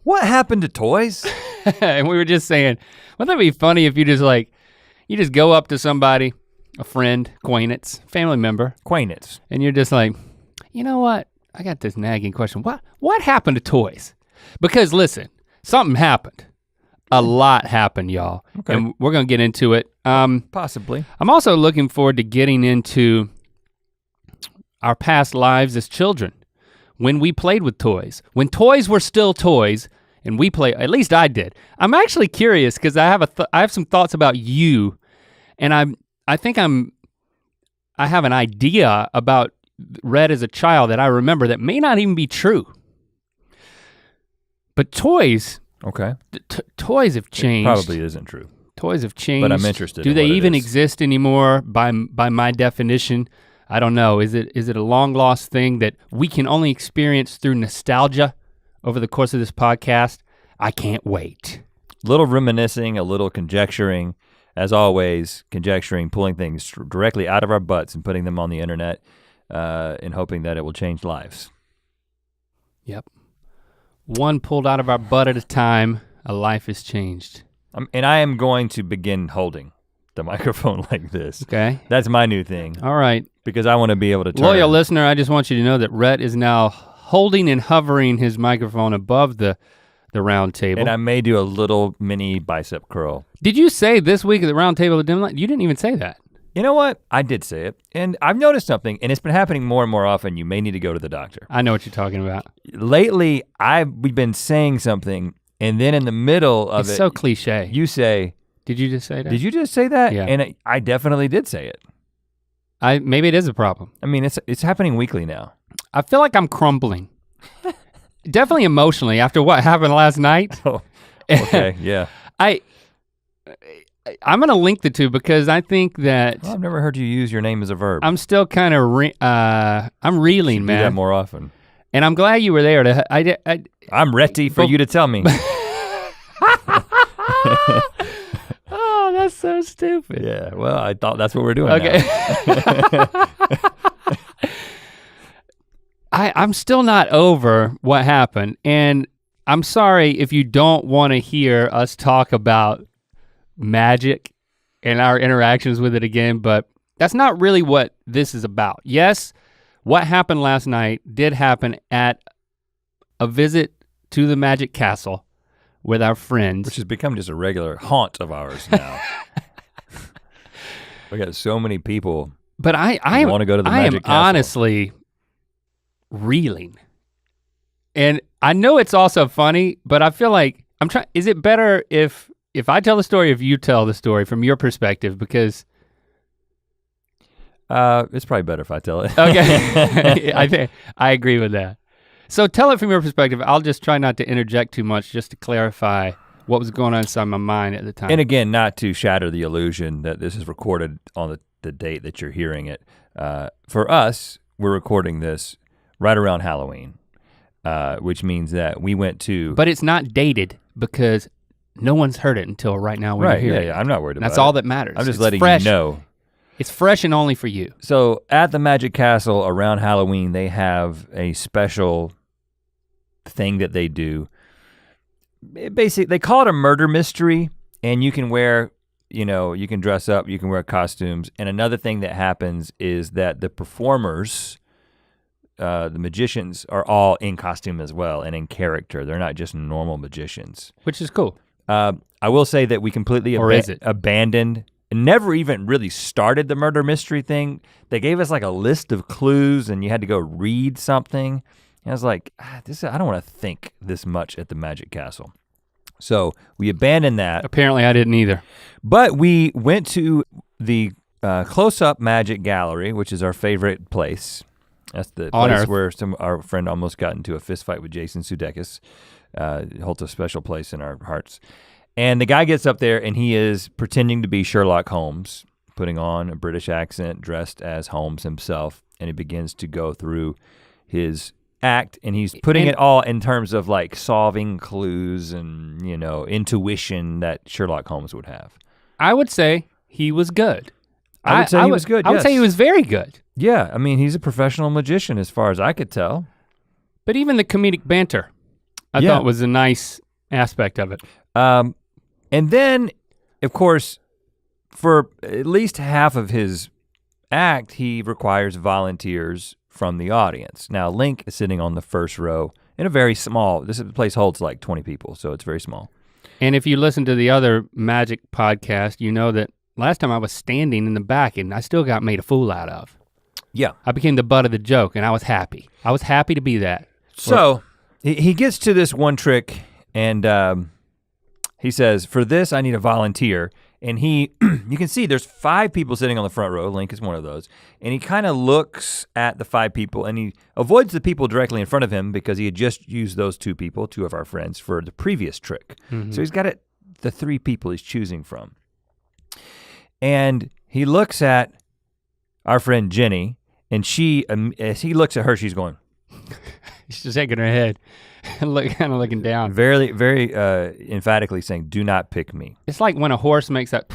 What happened to toys? And we were just saying, wouldn't that be funny if you just go up to somebody, a friend, acquaintance, family member. Acquaintance. And you're just like, you know what? I got this nagging question. What happened to toys? Because listen, something happened. A lot happened, y'all. Okay. And we're gonna get into it. Possibly. I'm also looking forward to getting into our past lives as children. When we played with toys. When toys were still toys and we played, at least I did. I'm actually curious because I have some thoughts about you, and I think I have an idea about Rhett as a child that I remember that may not even be true. But toys, okay. Toys have changed. It probably isn't true. Toys have changed. But I'm interested. Do they even exist anymore by my definition? I don't know. Is it a long lost thing that we can only experience through nostalgia over the course of this podcast? I can't wait. Little reminiscing, a little conjecturing, as always, pulling things directly out of our butts and putting them on the internet and hoping that it will change lives. Yep. One pulled out of our butt at a time, a life is changed. And I am going to begin holding the microphone like this. Okay. That's my new thing. All right. Because I want to be able to turn. Loyal listener, I just want you to know that Rhett is now holding and hovering his microphone above the round table. And I may do a little mini bicep curl. Did you say this week at the round table of dim light? You didn't even say that. You know what? I did say it. And I've noticed something, and it's been happening more and more often. You may need to go to the doctor. I know what you're talking about. Lately, we've been saying something, and then in the middle of it's so cliche. You say, did you just say that? Did you just say that? Yeah. And I definitely did say it. Maybe it is a problem. I mean, it's happening weekly now. I feel like I'm crumbling. Definitely emotionally after what happened last night. Oh, okay, yeah. I'm gonna link the two because I think that I've never heard you use your name as a verb. I'm still kind of I'm reeling, man. Do that more often. And I'm glad you were there I'm ready for you to tell me. Oh, that's so stupid. Yeah, well, I thought that's what we're doing. Okay. Now. I'm still not over what happened, and I'm sorry if you don't want to hear us talk about magic and our interactions with it again, but that's not really what this is about. Yes, what happened last night did happen at a visit to the Magic Castle with our friends. Which has become just a regular haunt of ours now. We got so many people. But I want to go to the Magic Castle. Honestly reeling. And I know it's also funny, but I feel like is it better if I tell the story, if you tell the story from your perspective? Because it's probably better if I tell it. Okay, I agree with that. So tell it from your perspective. I'll just try not to interject too much just to clarify what was going on inside my mind at the time. And again, not to shatter the illusion that this is recorded on the date that you're hearing it. For us, we're recording this right around Halloween, which means that we went to. But it's not dated because no one's heard it until right now when you're hearing it. Yeah, I'm not worried about it. That's all that matters. I'm just letting you know. It's fresh and only for you. So at the Magic Castle around Halloween, they have a special thing that they do. Basically, they call it a murder mystery, and you can wear, you can dress up, you can wear costumes. And another thing that happens is that the performers, the magicians, are all in costume as well and in character. They're not just normal magicians. Which is cool. I will say that we completely abandoned and never even really started the murder mystery thing. They gave us like a list of clues and you had to go read something. And I was like, I don't want to think this much at the Magic Castle. So we abandoned that. Apparently I didn't either. But we went to the Close-Up Magic Gallery, which is our favorite place. That's the place where our friend almost got into a fist fight with Jason Sudeikis. It holds a special place in our hearts. And the guy gets up there and he is pretending to be Sherlock Holmes, putting on a British accent, dressed as Holmes himself. And he begins to go through his act and he's putting it all in terms of like solving clues and, intuition that Sherlock Holmes would have. I would say he was good. I would say he was good, I would say he was very good. Yeah, I mean, he's a professional magician as far as I could tell. But even the comedic banter, I thought was a nice aspect of it. And then, of course, for at least half of his act, he requires volunteers from the audience. Now, Link is sitting on the first row in a very small, this place holds like 20 people, so it's very small. And if you listen to the other Magic podcast, you know that last time I was standing in the back and I still got made a fool out of. Yeah. I became the butt of the joke and I was happy. I was happy to be that. So he gets to this one trick and he says, for this I need a volunteer. And you can see there's 5 people sitting on the front row, Link is one of those. And he kind of looks at the 5 people and he avoids the people directly in front of him because he had just used those 2 people, 2 of our friends, for the previous trick. Mm-hmm. So he's got the 3 people he's choosing from. And he looks at our friend Jenny and as he looks at her, she's going. She's just shaking her head. Kind of looking down. Very, very emphatically saying, do not pick me. It's like when a horse makes that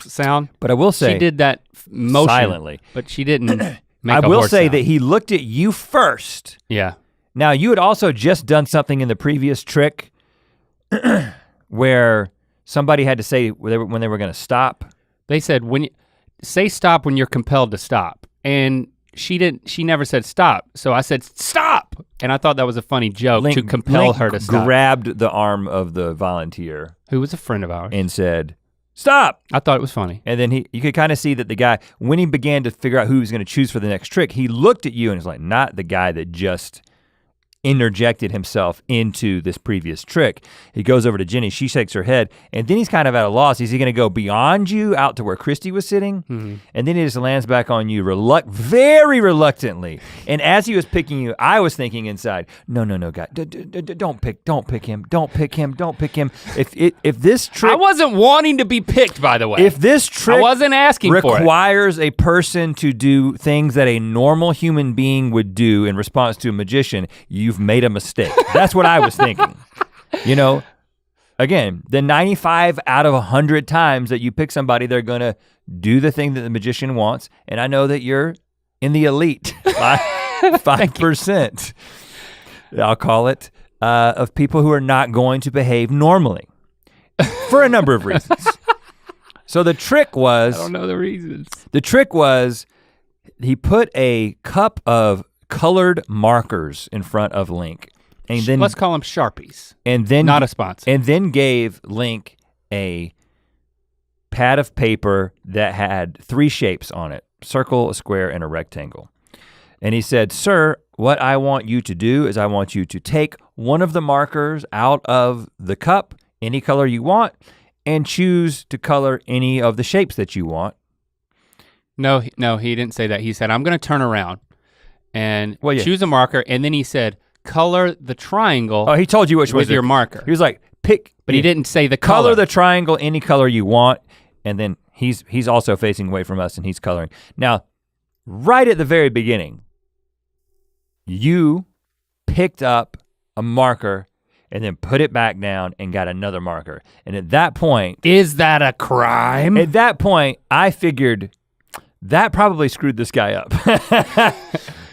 sound. But I will say. She did that motion. Silently. But she didn't make a horse I will say sound. that he looked at you first. Yeah. Now you had also just done something in the previous trick where somebody had to say when they were gonna stop. They said, say stop when you're compelled to stop. And she never said stop. So I said, stop. And I thought that was a funny joke to compel her to stop. Grabbed the arm of the volunteer. Who was a friend of ours. And said, stop. I thought it was funny. And then you could kind of see that the guy, when he began to figure out who he was gonna choose for the next trick, he looked at you and was like, not the guy that just interjected himself into this previous trick. He goes over to Jenny, she shakes her head, and then he's kind of at a loss. Is he gonna go beyond you out to where Christy was sitting? Mm-hmm. And then he just lands back on you very reluctantly. And as he was picking you, I was thinking inside, no, guy, don't pick him. If this trick— I wasn't wanting to be picked, by the way. If this trick— I wasn't asking for it. —requires a person to do things that a normal human being would do in response to a magician, you've made a mistake. That's what I was thinking. You know, again, the 95 out of 100 times that you pick somebody, they're gonna do the thing that the magician wants. And I know that you're in the elite 5%, I'll call it, of people who are not going to behave normally for a number of reasons. So the trick was— I don't know the reasons. The trick was he put a cup of colored markers in front of Link. And then let's call them Sharpies. And then not a sponsor. And then gave Link a pad of paper that had 3 shapes on it: circle, a square, and a rectangle. And he said, sir, what I want you to do is I want you to take one of the markers out of the cup, any color you want, and choose to color any of the shapes that you want. No, he didn't say that. He said, I'm gonna turn around and choose a marker, and then he said, color the triangle. Oh, he told you which with your marker. He was like, pick. But he didn't say the color. color The triangle any color you want, and then he's also facing away from us and he's coloring. Now, right at the very beginning, you picked up a marker and then put it back down and got another marker. And at that point— Is that a crime? At that point, I figured that probably screwed this guy up.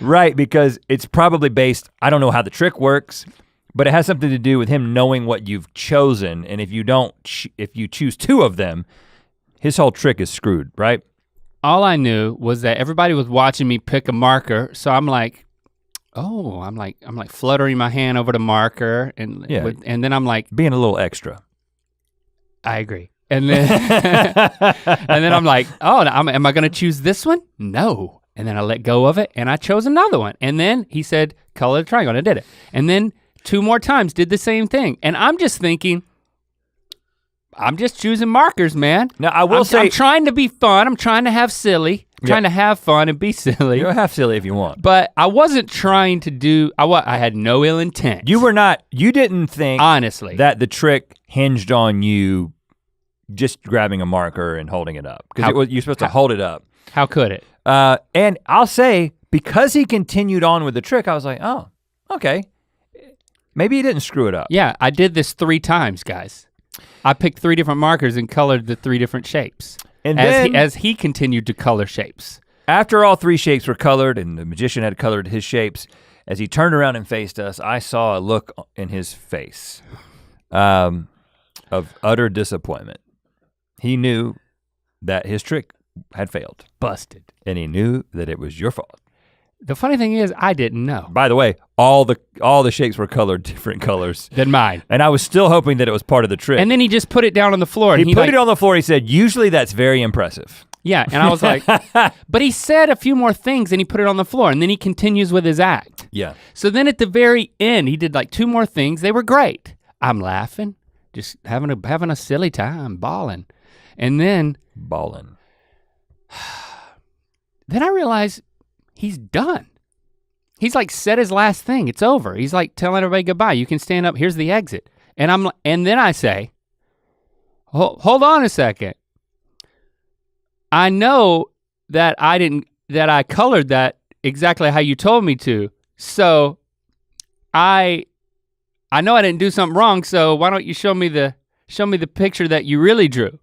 Right, because it's probably based— I don't know how the trick works, but it has something to do with him knowing what you've chosen. And if you choose 2 of them, his whole trick is screwed, right? All I knew was that everybody was watching me pick a marker, so I'm like, oh, I'm like fluttering my hand over the marker, and then I'm like— being a little extra. I agree. And then and then I'm like, oh, am I gonna choose this one? No. And then I let go of it and I chose another one. And then he said, color the triangle, and I did it. And then 2 more times did the same thing. And I'm just thinking, I'm just choosing markers, man. Now I will say— I'm trying to be fun, I'm trying to have silly, trying to have fun and be silly. You'll have silly if you want. But I wasn't trying to do— I had no ill intent. You didn't think— honestly— that the trick hinged on you just grabbing a marker and holding it up. Because you're supposed to hold it up. How could it? And I'll say, because he continued on with the trick, I was like, oh, okay. Maybe he didn't screw it up. Yeah, I did this 3 times, guys. I picked 3 different markers and colored the 3 different shapes. And as he continued to color shapes. After all 3 shapes were colored and the magician had colored his shapes, As he turned around and faced us, I saw a look in his face of utter disappointment. He knew that his trick had failed. Busted. And he knew that it was your fault. The funny thing is, I didn't know. By the way, all the shapes were colored different colors than mine. And I was still hoping that it was part of the trick. And then he just put it down on the floor. He put it on the floor, he said, usually that's very impressive. Yeah, and I was like, but he said a few more things and he put it on the floor and then he continues with his act. Yeah. So then at the very end, he did like 2 more things. They were great. I'm laughing, just having a silly time, balling. And then. Balling. Then I realized he's done. He's like said his last thing, it's over. He's like telling everybody goodbye. You can stand up, here's the exit. And then I say, hold on a second. I know that I colored that exactly how you told me to. So I know I didn't do something wrong, so why don't you show me the picture that you really drew?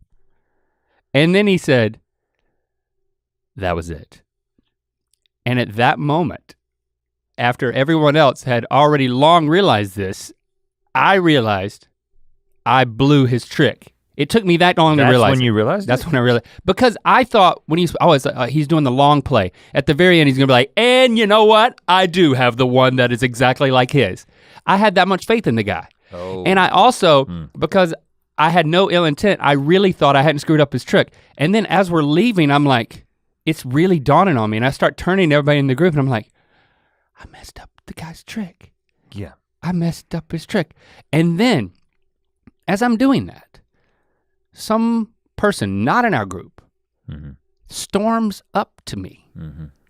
And then he said, that was it. And at that moment, after everyone else had already long realized this, I realized I blew his trick. It took me that long to realize. That's when you realized? That's when I realized. Because I thought when he's doing the long play. At the very end, he's gonna be like, and you know what? I do have the one that is exactly like his. I had that much faith in the guy. Oh. And I also, because I had no ill intent, I really thought I hadn't screwed up his trick. And then as we're leaving, I'm like, it's really dawning on me. And I start turning to everybody in the group and I'm like, I messed up the guy's trick. Yeah. I messed up his trick. And then, as I'm doing that, some person not in our group storms up to me.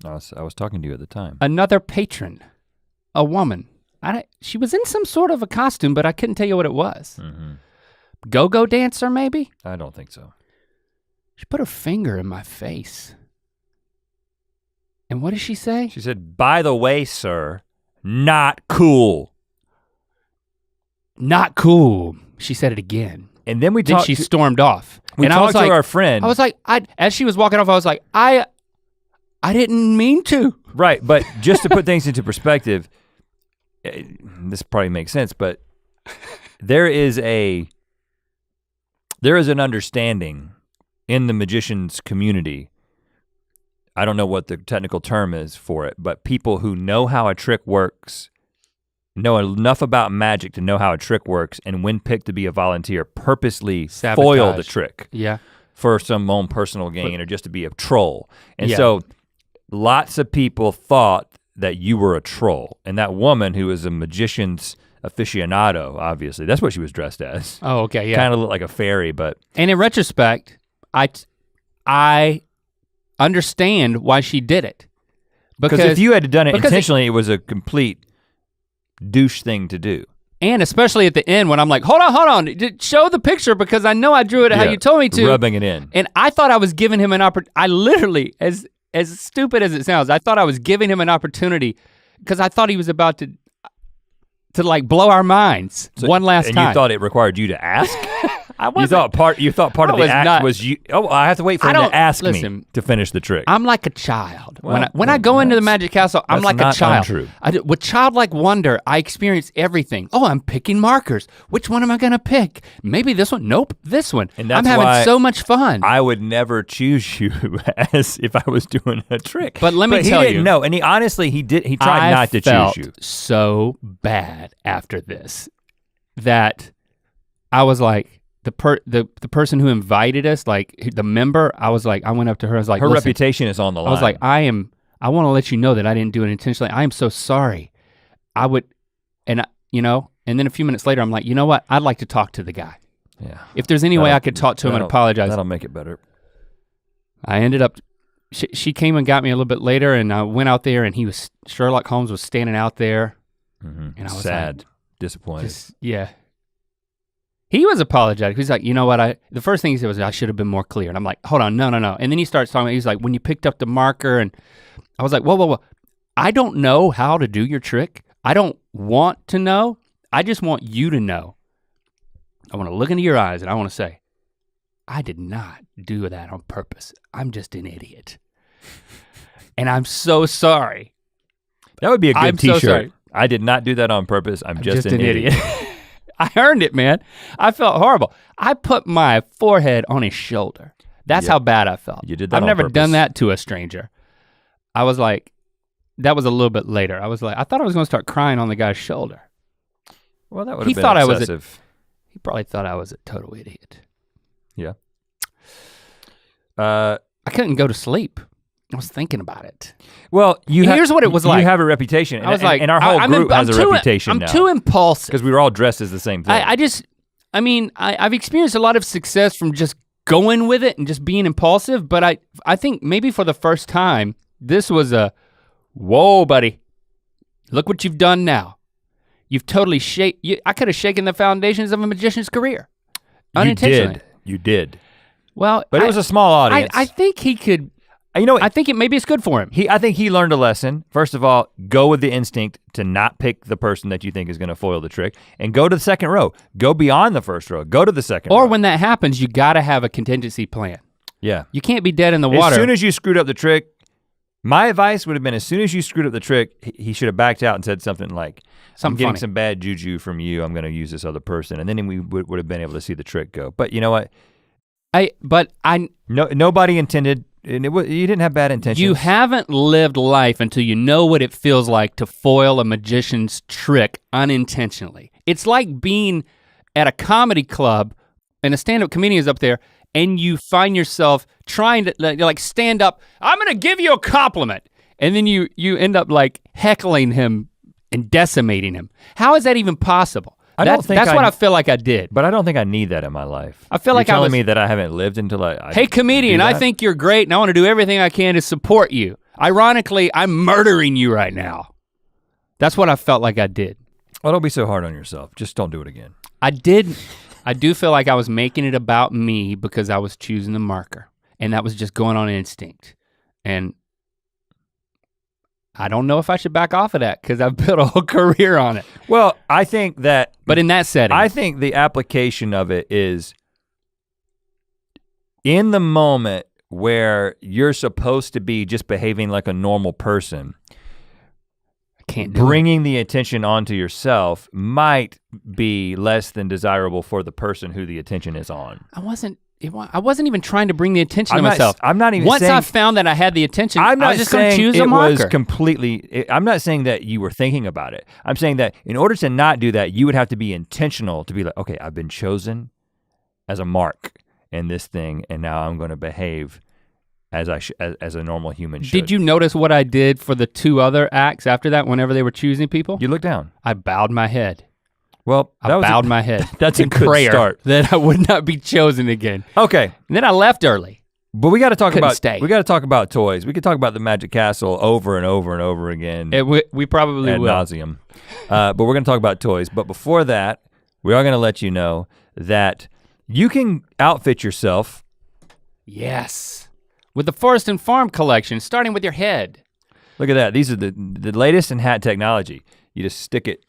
I was talking to you at the time. Another patron, a woman. She was in some sort of a costume, but I couldn't tell you what it was. Go-go dancer maybe? I don't think so. She put her finger in my face. And what did she say? She said, by the way, sir, not cool. Not cool. She said it again. And then she stormed off. We talked to our friend. I was like, as she was walking off, I was like, I didn't mean to. Right, but just to put things into perspective, this probably makes sense, but there is an understanding in the magicians community. I don't know what the technical term is for it, but people who know how a trick works, know enough about magic to know how a trick works, and when picked to be a volunteer, purposely foil the trick. Yeah. For some own personal gain or just to be a troll. And so lots of people thought that you were a troll. And that woman who was a magician's aficionado, obviously, that's what she was dressed as. Oh, okay, yeah. Kind of looked like a fairy, but. And in retrospect, I understand why she did it. Because if you had done it intentionally, it was a complete douche thing to do. And especially at the end when I'm like, hold on, show the picture because I know I drew it how you told me to. Rubbing it in. And I thought I was giving him an opportunity. I literally, as stupid as it sounds, I thought I was giving him an opportunity because I thought he was about to like blow our minds one last time. And you thought it required you to ask? You thought part of the act was you. Oh, I have to wait for him to ask me to finish the trick. I'm like a child. When I go into the magic castle, I'm like a child. Untrue. With childlike wonder, I experience everything. Oh, I'm picking markers. Which one am I gonna pick? Maybe this one. Nope, this one. And that's I'm having so much fun. I would never choose you as if I was doing a trick. But let me tell you. He didn't know, and he tried not to choose you. So bad after this that I was like. The person who invited us, like the member, I went up to her, I was like, her reputation is on the line. I was like, I want to let you know that I didn't do it intentionally. I am so sorry. And then a few minutes later, I'm like, you know what? I'd like to talk to the guy. Yeah. If there's any way I could talk to him and apologize. That'll make it better. I ended up, she came and got me a little bit later and I went out there and Sherlock Holmes was standing out there. And I was sad, disappointed. Yeah. He was apologetic. He's like, you know what, the first thing he said was, I should have been more clear. And I'm like, hold on, no. And then he starts talking, he's like, when you picked up the marker, and I was like, whoa. I don't know how to do your trick. I don't want to know. I just want you to know. I wanna look into your eyes and I wanna say, I did not do that on purpose. I'm just an idiot. And I'm so sorry. That would be a good t-shirt. So sorry. I did not do that on purpose. I'm just an idiot. I earned it, man. I felt horrible. I put my forehead on his shoulder. That's how bad I felt. You did that I've on never purpose. done that to a stranger. I was like, that was a little bit later. I was like, I thought I was gonna start crying on the guy's shoulder. Well, that would have been excessive. He probably thought I was a total idiot. Yeah. I couldn't go to sleep. I was thinking about it. Well, here's what it was like. You have a reputation. And, I was like, and our whole group has a reputation now. I'm too impulsive. Because we were all dressed as the same thing. I've experienced a lot of success from just going with it and just being impulsive, but I think maybe for the first time, this was a, whoa, buddy, look what you've done now. You've totally I could have shaken the foundations of a magician's career. Unintentionally. You did. Well, but it was a small audience. I think he could, I think maybe it's good for him. I think he learned a lesson. First of all, go with the instinct to not pick the person that you think is gonna foil the trick, and go to the second row. Go beyond the first row, go to the second row. Or when that happens, you gotta have a contingency plan. Yeah. You can't be dead in the water. As soon as you screwed up the trick, my advice would have been as soon as you screwed up the trick, he should have backed out and said something like, I'm getting some bad juju from you, I'm gonna use this other person, and then we would have been able to see the trick go. But you know what? Nobody intended, and you didn't have bad intentions. You haven't lived life until you know what it feels like to foil a magician's trick unintentionally. It's like being at a comedy club and a stand-up comedian is up there and you find yourself trying to like stand up, I'm gonna give you a compliment. And then you end up like heckling him and decimating him. How is that even possible? That's what I feel like I did. But I don't think I need that in my life. I feel like You're telling me that I haven't lived until I hey comedian, I think you're great and I wanna do everything I can to support you. Ironically, I'm murdering you right now. That's what I felt like I did. Well, don't be so hard on yourself. Just don't do it again. I do feel like I was making it about me because I was choosing the marker and that was just going on instinct. And I don't know if I should back off of that because I've built a whole career on it. Well, I think that. But in that setting. I think the application of it is in the moment where you're supposed to be just behaving like a normal person. Bringing the attention onto yourself might be less than desirable for the person who the attention is on. I wasn't even trying to bring the attention to myself. I'm not even Once saying, I found that I had the attention, I was just gonna choose a marker. I'm not saying that you were thinking about it. I'm saying that in order to not do that, you would have to be intentional to be like, okay, I've been chosen as a mark in this thing and now I'm gonna behave as a normal human should. Did you notice what I did for the two other acts after that whenever they were choosing people? You looked down. I bowed my head. Well, I bowed my head. That's a good prayer start. That I would not be chosen again. Okay. And then I left early. But we gotta talk about stay. We gotta talk about toys. We could talk about the Magic Castle over and over and over again. We probably ad will. nauseum. But we're gonna talk about toys. But before that, we are gonna let you know that you can outfit yourself. Yes. With the Forest and Farm collection, starting with your head. Look at that. These are the latest in hat technology. You just stick it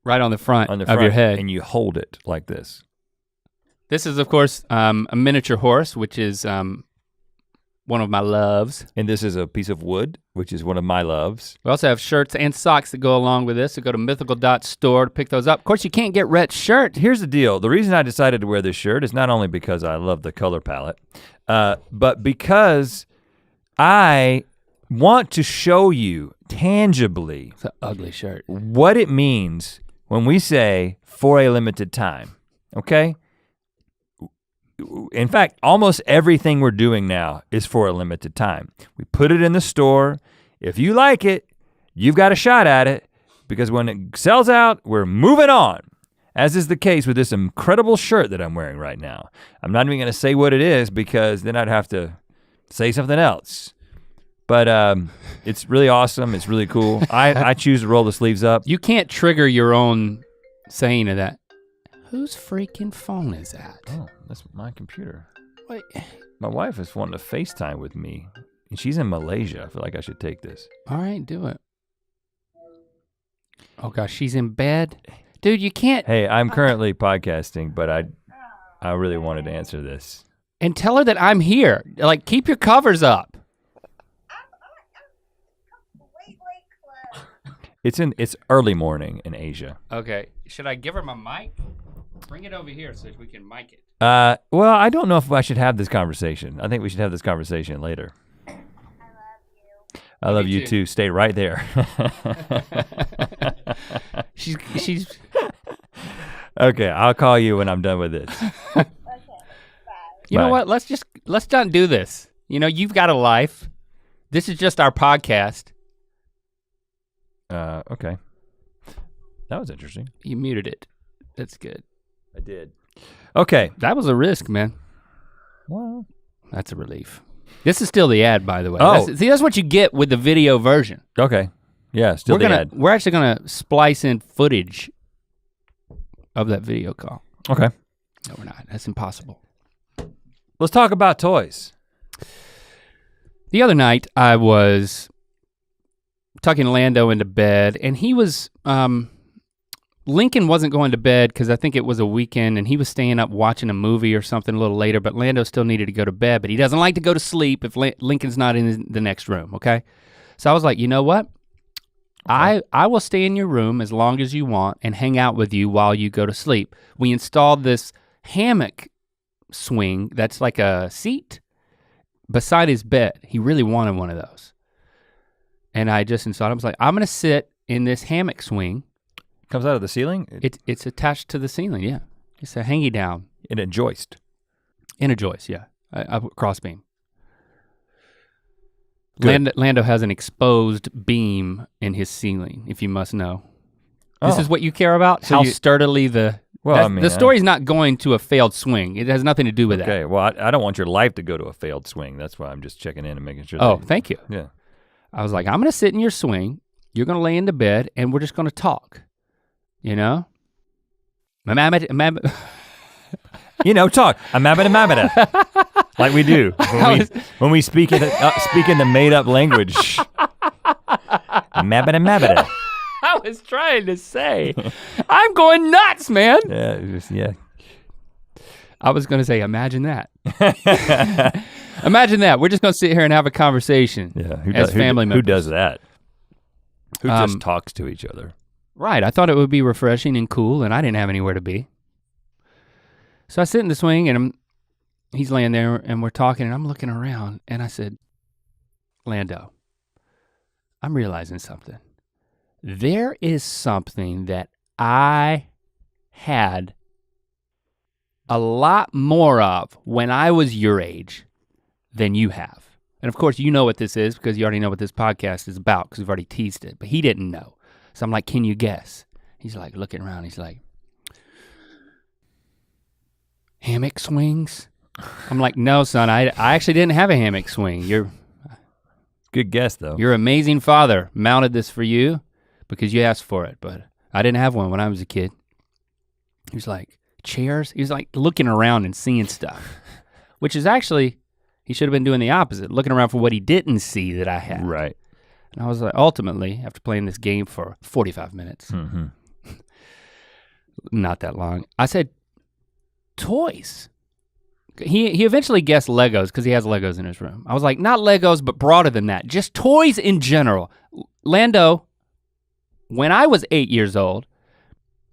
right on the front of your head. And you hold it like this. This is, of course, a miniature horse, which is one of my loves. And this is a piece of wood, which is one of my loves. We also have shirts and socks that go along with this, so go to mythical.store to pick those up. Of course, you can't get Rhett's shirt. Here's the deal. The reason I decided to wear this shirt is not only because I love the color palette, but because I want to show you tangibly it's an ugly shirt. What it means when we say for a limited time, okay? In fact, almost everything we're doing now is for a limited time. We put it in the store. If you like it, you've got a shot at it because when it sells out, we're moving on. As is the case with this incredible shirt that I'm wearing right now. I'm not even gonna say what it is because then I'd have to say something else. But it's really awesome, it's really cool. I choose to roll the sleeves up. You can't trigger your own saying of that. Whose freaking phone is that? Oh, that's my computer. Wait. My wife is wanting to FaceTime with me and she's in Malaysia. I feel like I should take this. All right, do it. Oh gosh, she's in bed. Dude, you can't. Hey, I'm currently podcasting, but I really wanted to answer this. And tell her that I'm here. Like, keep your covers up. I'm completely closed. It's early morning in Asia. Okay, should I give her my mic? Bring it over here so we can mic it. Well, I don't know if I should have this conversation. I think we should have this conversation later. I love you too. Stay right there. she's Okay, I'll call you when I'm done with this. Okay, bye. You know what? Let's not do this. You know, you've got a life. This is just our podcast. Okay. That was interesting. You muted it. That's good. I did. Okay. That was a risk, man. Well, that's a relief. This is still the ad, by the way. Oh. That's what you get with the video version. Okay. Yeah, still the ad. We're actually gonna splice in footage of that video call. Okay. No, we're not. That's impossible. Let's talk about toys. The other night, I was tucking Lando into bed, and he was, Lincoln wasn't going to bed because I think it was a weekend, and he was staying up watching a movie or something a little later, but Lando still needed to go to bed, but he doesn't like to go to sleep if Lincoln's not in the next room, okay? So I was like, you know what? Okay. I will stay in your room as long as you want and hang out with you while you go to sleep. We installed this hammock swing that's like a seat beside his bed. He really wanted one of those. And I just installed it. I was like, I'm gonna sit in this hammock swing. Comes out of the ceiling? It's attached to the ceiling, yeah. It's a hangy down. In a joist. In a joist, yeah. A cross beam. Lando has an exposed beam in his ceiling, if you must know. This is what you care about? So how sturdily the story's not going to a failed swing. It has nothing to do with that. Okay, well, I don't want your life to go to a failed swing. That's why I'm just checking in and making sure. Oh, thank you. Yeah. I was like, I'm gonna sit in your swing, you're gonna lay into bed, and we're just gonna talk, you know? You know, talk. Like we do when we speak in the made up language. I was trying to say, I'm going nuts, man. Yeah. I was gonna say, imagine that. Imagine that. We're just gonna sit here and have a conversation. Yeah. Family members. Who does that? Who just talks to each other? Right. I thought it would be refreshing and cool, and I didn't have anywhere to be. So I sit in the swing, and he's laying there, and we're talking, and I'm looking around, and I said, Lando, I'm realizing something. There is something that I had a lot more of when I was your age than you have. And of course, you know what this is because you already know what this podcast is about because we've already teased it, but he didn't know. So I'm like, can you guess? He's like looking around, he's like, hammock swings? I'm like, no, son, I actually didn't have a hammock swing. Good guess though. Your amazing father mounted this for you because you asked for it, but I didn't have one when I was a kid. He was like, chairs? He was like looking around and seeing stuff, which is actually, he should have been doing the opposite, looking around for what he didn't see that I had. Right. And I was like, ultimately, after playing this game for 45 minutes, not that long, I said, toys. He eventually guessed Legos because he has Legos in his room. I was like, not Legos, but broader than that, just toys in general. Lando, when I was 8 years old,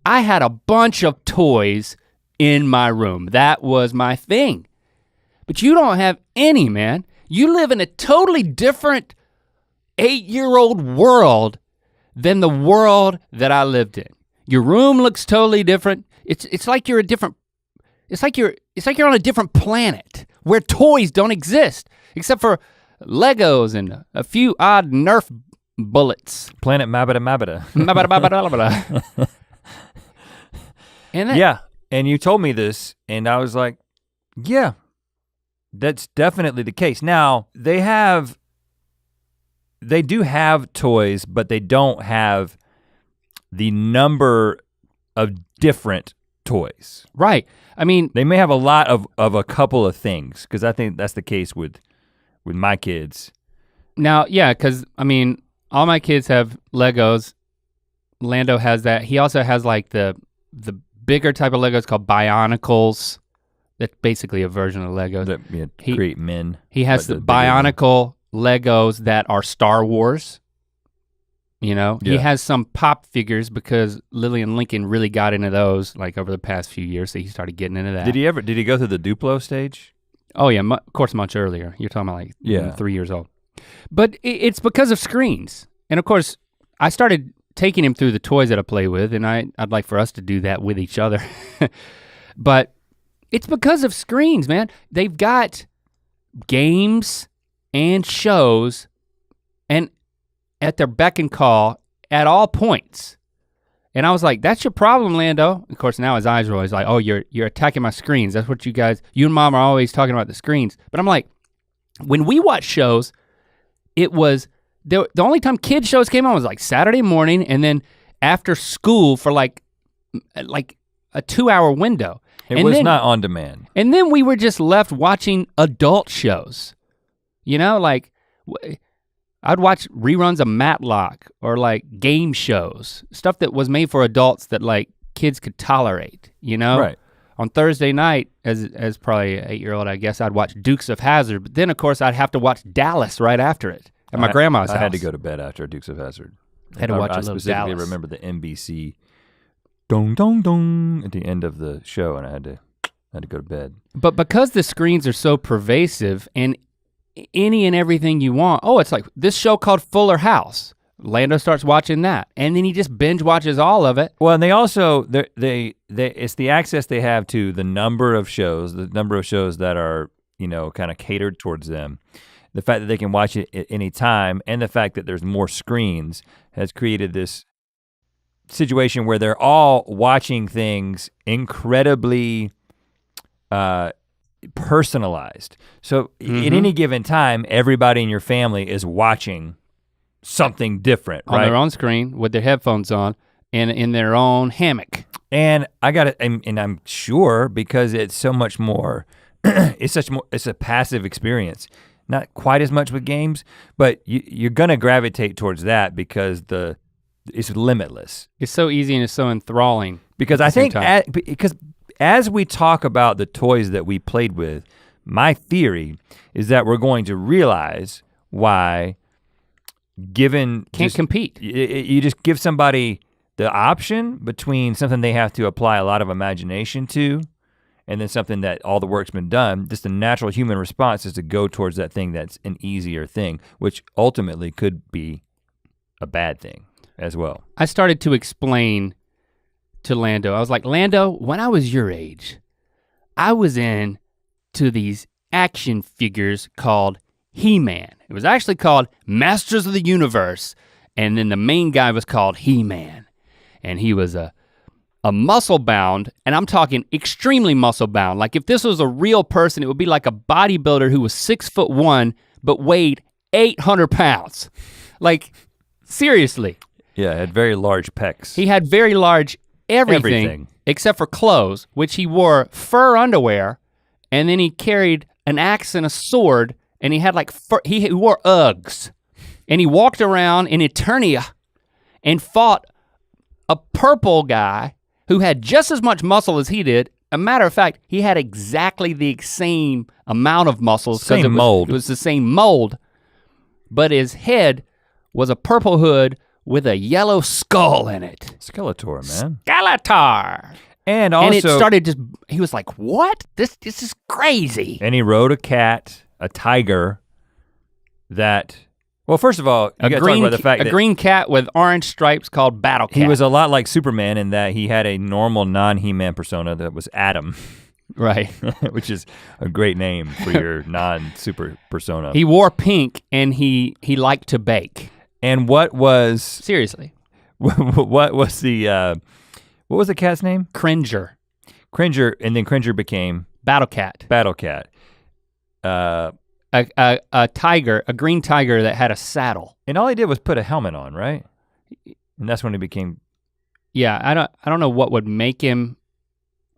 I had a bunch of toys in my room. That was my thing. But you don't have any, man. You live in a totally different 8-year-old world than the world that I lived in. Your room looks totally different. It's like you're a different, it's like you're on a different planet where toys don't exist except for Legos and a few odd Nerf bullets. Planet Mabada. And and you told me this and I was like, yeah, that's definitely the case. Now, they do have toys, but they don't have the number of different toys. Right, I mean. They may have a lot of a couple of things, because I think that's the case with my kids. Now, yeah, because I mean, all my kids have Legos. Lando has that. He also has like the bigger type of Legos called Bionicles. That's basically a version of Legos. That create men. He has the Bionicle Legos that are Star Wars. You know, he has some pop figures because Lily and Lincoln really got into those like over the past few years. So he started getting into that. Did he go through the Duplo stage? Oh yeah, of course much earlier. You're talking about like 3 years old. But it's because of screens. And of course, I started taking him through the toys that I play with, and I'd like for us to do that with each other. But it's because of screens, man. They've got games and shows and at their beck and call at all points. And I was like, that's your problem, Lando. Of course, now his eyes are always like, oh, you're attacking my screens. That's what you and Mom are always talking about the screens. But I'm like, when we watch shows, it was, the only time kid shows came on was like Saturday morning and then after school for like a 2-hour window. It was not on demand. And then we were just left watching adult shows. You know, like, I'd watch reruns of Matlock or like game shows, stuff that was made for adults that like kids could tolerate, you know? Right. On Thursday night, as probably an 8-year-old, I guess I'd watch Dukes of Hazzard, but then of course I'd have to watch Dallas right after it at my grandma's house. I had to go to bed after Dukes of Hazzard. Had to watch a little Dallas. I specifically remember the NBC dong dong dong at the end of the show, and I had to go to bed. But because the screens are so pervasive and any and everything you want. Oh, it's like this show called Fuller House. Lando starts watching that, and then he just binge watches all of it. Well, and they also it's the access they have to the number of shows that are, you know, kind of catered towards them. The fact that they can watch it at any time, and the fact that there's more screens has created this situation where they're all watching things incredibly personalized. So at any given time, everybody in your family is watching something different, on their own screen with their headphones on and in their own hammock. And I'm sure because it's so much more, it's a passive experience. Not quite as much with games, but you're gonna gravitate towards that because it's limitless. It's so easy and it's so enthralling. Because I think as we talk about the toys that we played with, my theory is that we're going to realize why compete. You just give somebody the option between something they have to apply a lot of imagination to and then something that all the work's been done. Just the natural human response is to go towards that thing that's an easier thing, which ultimately could be a bad thing as well. I started to explain to Lando. I was like, Lando, when I was your age, I was into these action figures called He-Man. It was actually called Masters of the Universe, and then the main guy was called He-Man. And he was a muscle bound, and I'm talking extremely muscle bound. Like if this was a real person, it would be like a bodybuilder who was 6'1", but weighed 800 pounds. Like, seriously. Yeah, had very large pecs. He had very large everything except for clothes, which he wore fur underwear, and then he carried an axe and a sword, and he had like he wore Uggs, and he walked around in Eternia and fought a purple guy who had just as much muscle as he did. A matter of fact, he had exactly the same amount of muscles. Same mold. It was the same mold, but his head was a purple hood with a yellow skull in it. Skeletor, man. Skeletor. And also, and it started he was like, what? This is crazy. And he rode a cat, a tiger, that, well, first of all, you gotta talk about the fact that a green cat with orange stripes called Battle Cat. He was a lot like Superman in that he had a normal non-He-Man persona that was Adam. Right. Which is a great name for your non-super persona. He wore pink and he liked to bake. And what was seriously? What was the cat's name? Cringer. Cringer, and then Cringer became Battle Cat. Battle Cat. A tiger, a green tiger that had a saddle. And all he did was put a helmet on, right? And that's when he became. Yeah, I don't know what would make him.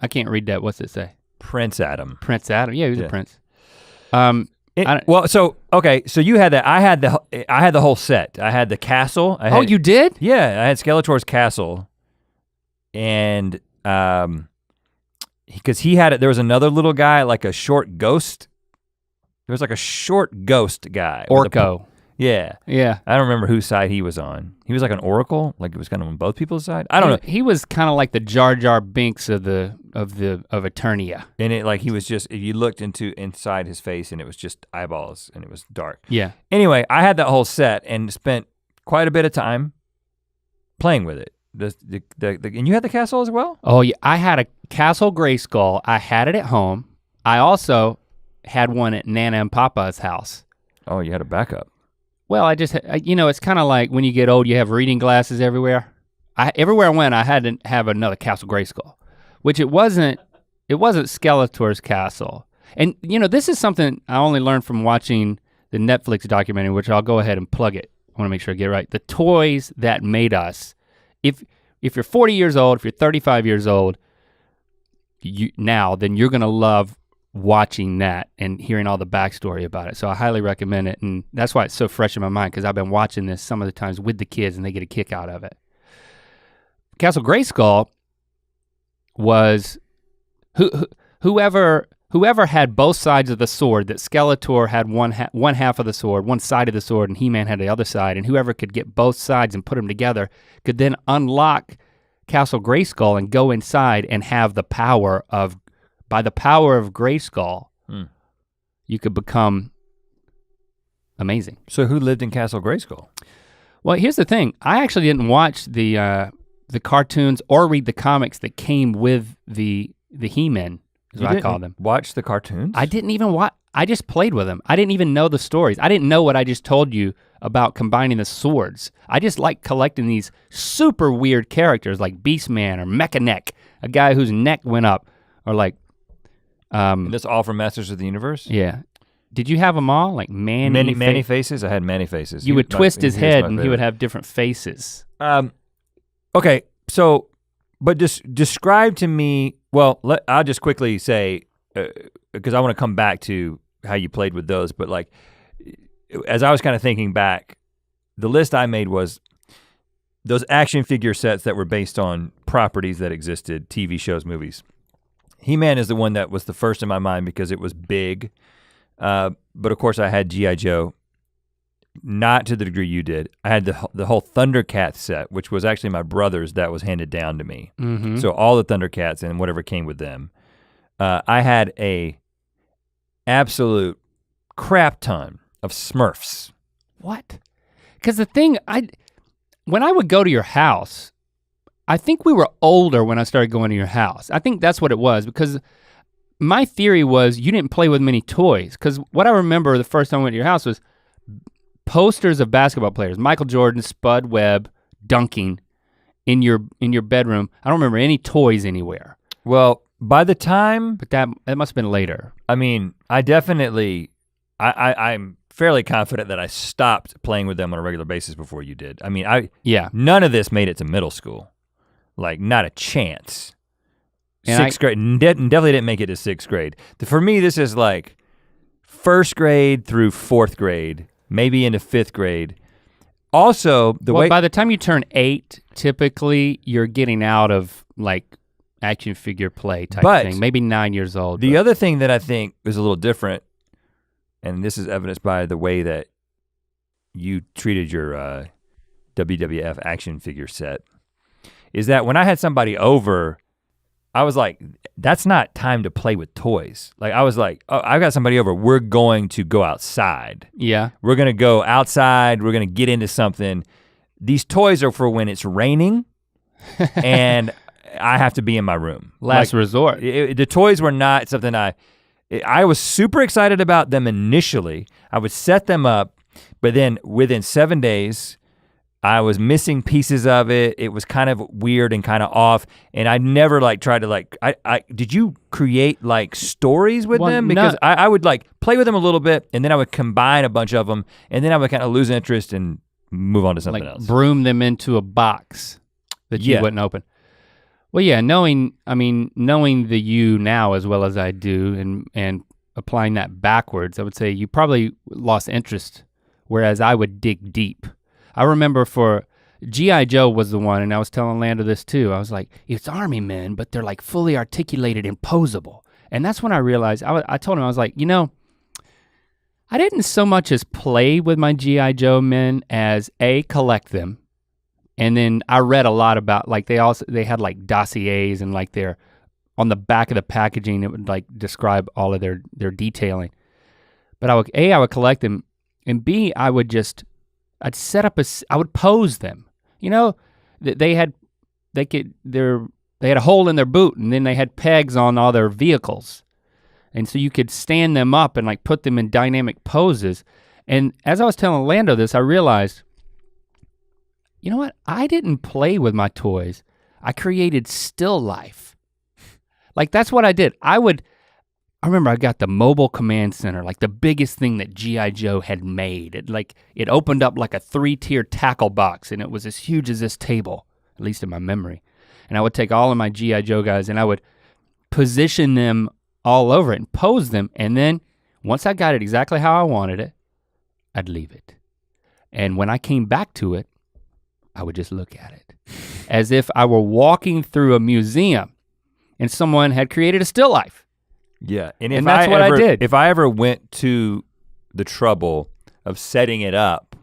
I can't read that. What's it say? Prince Adam. Prince Adam. Yeah, he was a prince. So you had that. I had the whole set. I had the castle. You did? Yeah, I had Skeletor's castle, and because he had it, there was another little guy, like a short ghost. There was like a short ghost guy. Orko. Yeah. Yeah. I don't remember whose side he was on. He was like an oracle, like it was kind of on both people's side. I don't know. He was kind of like the Jar Jar Binks of Eternia. And it like he was just, if you looked inside his face and it was just eyeballs and it was dark. Yeah. Anyway, I had that whole set and spent quite a bit of time playing with it. And you had the castle as well? Oh yeah, I had a Castle Grayskull. I had it at home. I also had one at Nana and Papa's house. Oh, you had a backup. Well, it's kind of like when you get old, you have reading glasses everywhere. Everywhere I went, I had to have another Castle Grayskull, which it wasn't Skeletor's castle. And this is something I only learned from watching the Netflix documentary, which I'll go ahead and plug it. I wanna make sure I get it right. The toys that made us. If you're 40 years old, if you're 35 years old, then you're gonna love watching that and hearing all the backstory about it. So I highly recommend it, and that's why it's so fresh in my mind, because I've been watching this some of the times with the kids and they get a kick out of it. Castle Grayskull was whoever had both sides of the sword, that Skeletor had one half of the sword, one side of the sword, and He-Man had the other side, and whoever could get both sides and put them together could then unlock Castle Grayskull and go inside and have by the power of Grayskull, you could become amazing. So who lived in Castle Grayskull? Well, here's the thing. I actually didn't watch the cartoons or read the comics that came with the He-Men, is what I call them. Watch the cartoons? I didn't even watch, I just played with them. I didn't even know the stories. I didn't know what I just told you about combining the swords. I just like collecting these super weird characters like Beastman or Mecha-Neck, a guy whose neck went up, or like, and that's all from Masters of the Universe? Yeah. Did you have them all? Like Manny faces? I had Manny faces. You would twist his head and he would have different faces. Okay, so, but just describe to me, well, I'll just quickly say, because I wanna come back to how you played with those, but like, as I was kind of thinking back, the list I made was those action figure sets that were based on properties that existed, TV shows, movies. He-Man is the one that was the first in my mind because it was big, but of course I had G.I. Joe, not to the degree you did. I had the whole Thundercats set, which was actually my brother's that was handed down to me. Mm-hmm. So all the Thundercats and whatever came with them. I had a absolute crap ton of Smurfs. What? Because the thing, when I would go to your house, I think we were older when I started going to your house. I think that's what it was, because my theory was you didn't play with many toys. Because what I remember the first time I went to your house was posters of basketball players, Michael Jordan, Spud Webb, dunking in your bedroom. I don't remember any toys anywhere. Well, by the time, but that must have been later. I mean, I'm fairly confident that I stopped playing with them on a regular basis before you did. I mean, none of this made it to middle school. Like, not a chance. Sixth grade, definitely didn't make it to sixth grade. For me, this is like first grade through fourth grade, maybe into fifth grade. Also, by the time you turn 8, typically you're getting out of like action figure play type thing, maybe 9 years old. The other thing that I think is a little different, and this is evidenced by the way that you treated your WWF action figure set, is that when I had somebody over, I was like, that's not time to play with toys. Like I was like, oh, I've got somebody over, we're going to go outside. Yeah. We're gonna go outside, we're gonna get into something. These toys are for when it's raining and I have to be in my room. Last resort. The toys were not something I was super excited about them initially. I would set them up, but then within 7 days, I was missing pieces of it. It was kind of weird and kind of off. And I never like tried to like, did you create like stories with them? Because I would like play with them a little bit and then I would combine a bunch of them and then I would kind of lose interest and move on to something else. Broom them into a box that you wouldn't open. Well, yeah, knowing the you now as well as I do and applying that backwards, I would say you probably lost interest, whereas I would dig deep. I remember for G.I. Joe was the one, and I was telling Lando this too. I was like, it's army men, but they're like fully articulated and posable. And that's when I realized, I told him, I was like, I I didn't so much as play with my G.I. Joe men as collect them. And then I read a lot about, like they had like dossiers and like on the back of the packaging, it would like describe all of their detailing. But I would collect them, and B, I would set up I would pose them. You know, they had a hole in their boot, and then they had pegs on all their vehicles. And so you could stand them up and like put them in dynamic poses. And as I was telling Orlando this, I realized, you know what? I didn't play with my toys. I created still life. Like that's what I did. I remember I got the mobile command center, like the biggest thing that G.I. Joe had made. It opened up like a 3-tier tackle box, and it was as huge as this table, at least in my memory. And I would take all of my G.I. Joe guys and I would position them all over it and pose them. And then once I got it exactly how I wanted it, I'd leave it. And when I came back to it, I would just look at it as if I were walking through a museum and someone had created a still life. Yeah, and that's what I did. If I ever went to the trouble of setting it up,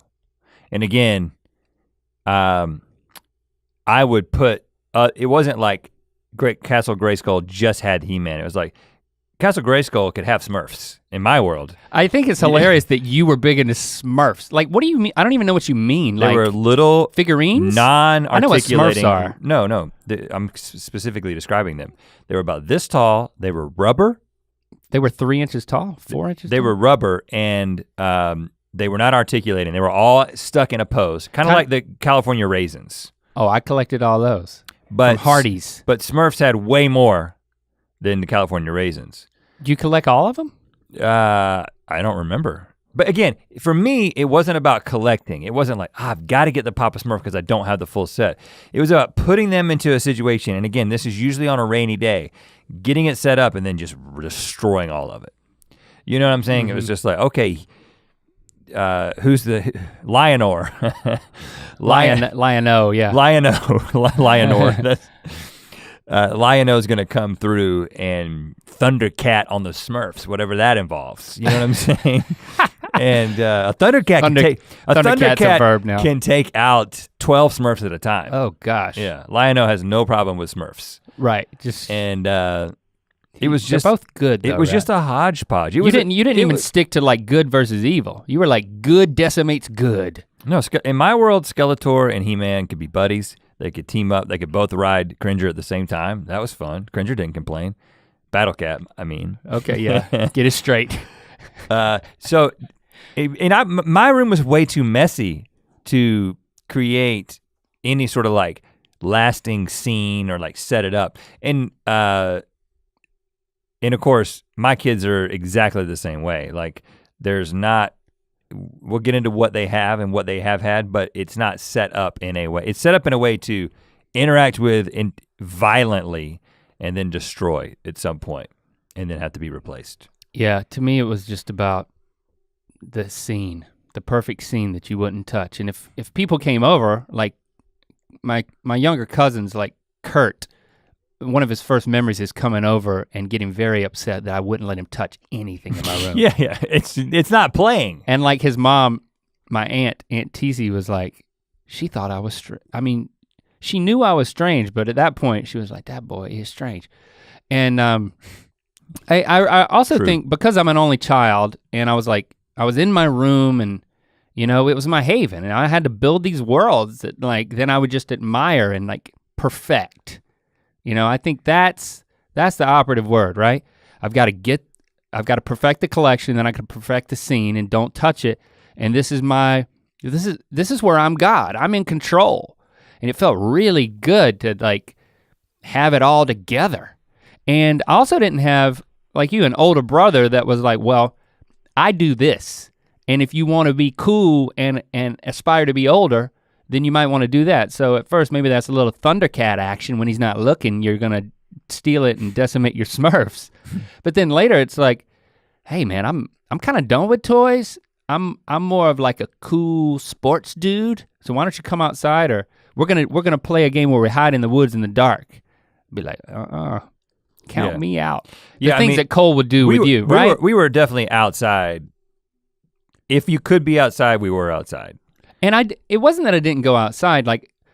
and again, I would put, it wasn't like Castle Grayskull just had He-Man. It was like, Castle Grayskull could have Smurfs in my world. I think it's hilarious that you were big into Smurfs. Like, what do you mean? I don't even know what you mean. They were little figurines? Non-articulating. I know what Smurfs are. No, I'm specifically describing them. They were about this tall. They were rubber. They were 3 inches tall, 4 inches They tall? were rubber, and they were not articulating. They were all stuck in a pose, kind of like the California raisins. Oh, I collected all those from Hardee's. But Smurfs had way more than the California raisins. Do you collect all of them? I don't remember. But again, for me, it wasn't about collecting. It wasn't like, I've got to get the Papa Smurf because I don't have the full set. It was about putting them into a situation, and again, this is usually on a rainy day, getting it set up and then just destroying all of it. You know what I'm saying? Mm-hmm. It was just like, okay, who's the Lionor? Lion-O, yeah. Lionor. Lion-O's gonna come through and Thundercat on the Smurfs, whatever that involves. You know what I'm saying? And a Thundercat Thundercat's a verb now. Can take out 12 Smurfs at a time. Oh gosh. Yeah, Lion-O has no problem with Smurfs. Right. It was just they're both good. It was just a hodgepodge. You didn't even stick to like good versus evil. You were like good decimates good. No, in my world, Skeletor and He-Man could be buddies. They could team up. They could both ride Cringer at the same time. That was fun. Cringer didn't complain. Battle Cat, I mean. Okay, yeah. Get it straight. My room was way too messy to create any sort of like lasting scene or like set it up. And of course, my kids are exactly the same way. Like there's not, we'll get into what they have and what they have had, but it's not set up in a way. It's set up in a way to interact with violently and then destroy at some point and then have to be replaced. Yeah, to me it was just about the scene, the perfect scene that you wouldn't touch. And if people came over, like my younger cousins, like Kurt, one of his first memories is coming over and getting very upset that I wouldn't let him touch anything in my room. Yeah, it's not playing. And like his mom, my Aunt Teasy was like, she thought I was she knew I was strange, but at that point she was like, that boy is strange. And I also think because I'm an only child and I was in my room and you know, it was my haven and I had to build these worlds that like, then I would just admire and like perfect. You know, I think that's the operative word, right? I've got to perfect the collection, then I can perfect the scene and don't touch it. And this is where I'm God. I'm in control. And it felt really good to like have it all together. And I also didn't have, like you, an older brother that was like, well, I do this. And if you want to be cool and aspire to be older, then you might want to do that. So at first, maybe that's a little Thundercat action. When he's not looking, you're gonna steal it and decimate your Smurfs. But then later, it's like, hey man, I'm kind of done with toys. I'm more of like a cool sports dude. So why don't you come outside, or we're gonna play a game where we hide in the woods in the dark. Be like, count me out. The things that Cole would do with you, right? We were definitely outside if you could be outside, we were outside. And it wasn't that I didn't go outside,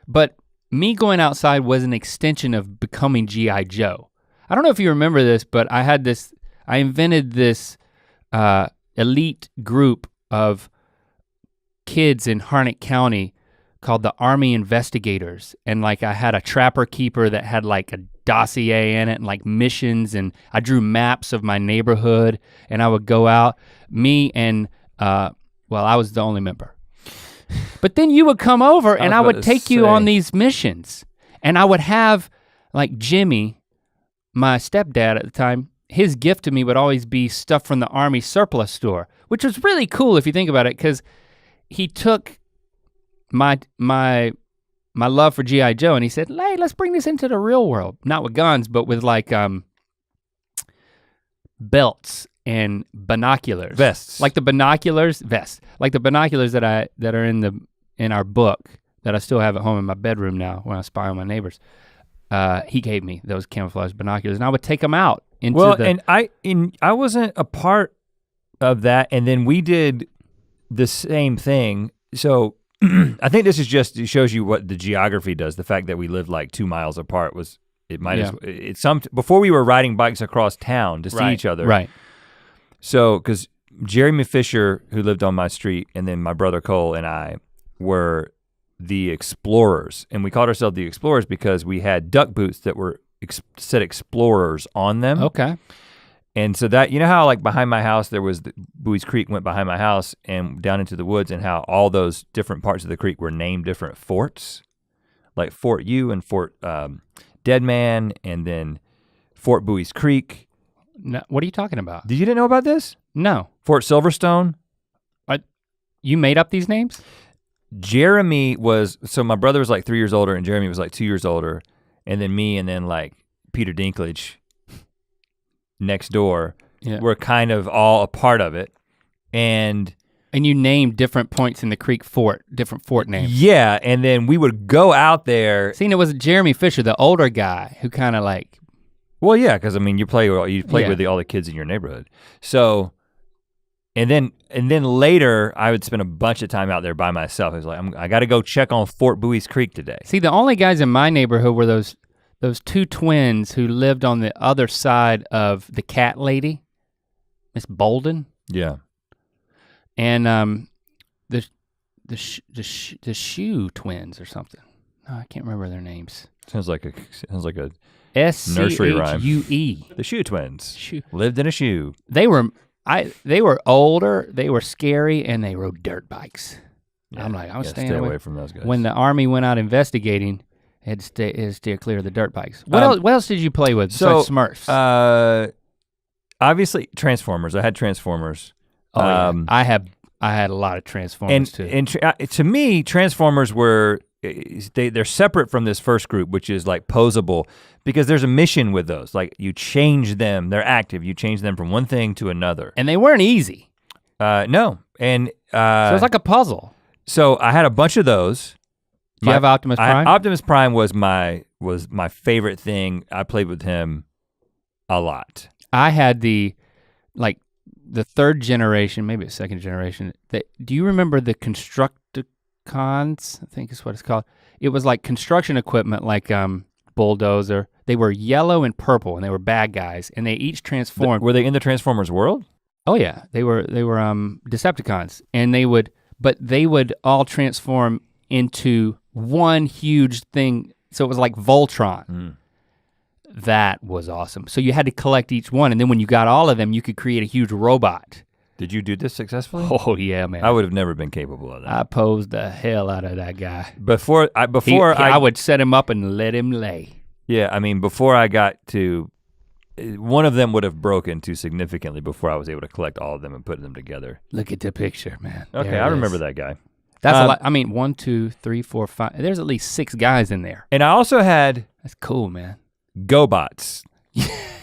but me going outside was an extension of becoming G.I. Joe. I don't know if you remember this, but I invented this elite group of kids in Harnett County called the Army Investigators. And I had a trapper keeper that had a dossier in it and missions, and I drew maps of my neighborhood, and I would go out, me and, I was the only member. But then you would come over and I would take you on these missions, and I would have Jimmy, my stepdad at the time, his gift to me would always be stuff from the Army surplus store, which was really cool if you think about it, because he took my love for G.I. Joe and he said, hey, let's bring this into the real world. Not with guns, but with belts and binoculars. Vests. Like the binoculars that are in our book that I still have at home in my bedroom now when I spy on my neighbors. He gave me those camouflage binoculars and I would take them out into and I wasn't a part of that, and then we did the same thing. So I think this is it shows you what the geography does. The fact that we lived 2 miles apart before we were riding bikes across town to see each other. Right. So, because Jeremy Fisher, who lived on my street, and then my brother Cole and I were the explorers. And we called ourselves the explorers because we had duck boots that were said explorers on them. Okay. And so that, you know how behind my house, there was Bowie's Creek went behind my house and down into the woods, and how all those different parts of the creek were named different forts? Like Fort U and Fort Deadman, and then Fort Bowie's Creek. No, what are you talking about? You didn't know about this? No. Fort Silverstone? You made up these names? Jeremy so my brother was 3 years older and Jeremy was 2 years older, and then me and then Peter Dinklage next door were kind of all a part of it. And you named different points in the creek different fort names. Yeah, and then we would go out there. See, it was Jeremy Fisher, the older guy, who kind of Well, yeah, because you play with all the kids in your neighborhood. So, and then later I would spend a bunch of time out there by myself. I was I got to go check on Fort Bowie's Creek today. See, the only guys in my neighborhood were those two twins who lived on the other side of the cat lady, Miss Bolden. Yeah. And the shoe twins or something. No, I can't remember their names. Sounds like a nursery rhyme. SCHUE. The shoe twins. Lived in a shoe. They were older, they were scary, and they rode dirt bikes. Yeah, I was staying away from those guys. When the Army went out investigating, had to steer clear of the dirt bikes. What else did you play with besides Smurfs? Obviously Transformers. I had Transformers. Oh, yeah. I had a lot of Transformers too. And to me, Transformers were they're separate from this first group, which is posable, because there's a mission with those. You change them, they're active. You change them from one thing to another. And they weren't easy. No, and so it's like a puzzle. So I had a bunch of those. Do you have Optimus Prime? Optimus Prime was my favorite thing. I played with him a lot. I had the third generation, maybe a second generation. Do you remember the Constructicons? I think is what it's called. It was construction equipment, bulldozer. They were yellow and purple, and they were bad guys, and they each transformed. Were they in the Transformers world? Oh yeah, they were Decepticons, and they would all transform into one huge thing. So it was like Voltron. Mm. That was awesome. So you had to collect each one, and then when you got all of them, you could create a huge robot. Did you do this successfully? Oh yeah, man. I would have never been capable of that. I posed the hell out of that guy. I would set him up and let him lay. Yeah, before I got to, one of them would have broken too significantly before I was able to collect all of them and put them together. Look at the picture, man. Okay, I remember that guy. That's a lot. 1, 2, 3, 4, 5. There's at least 6 guys in there. And I also had. That's cool, man. GoBots.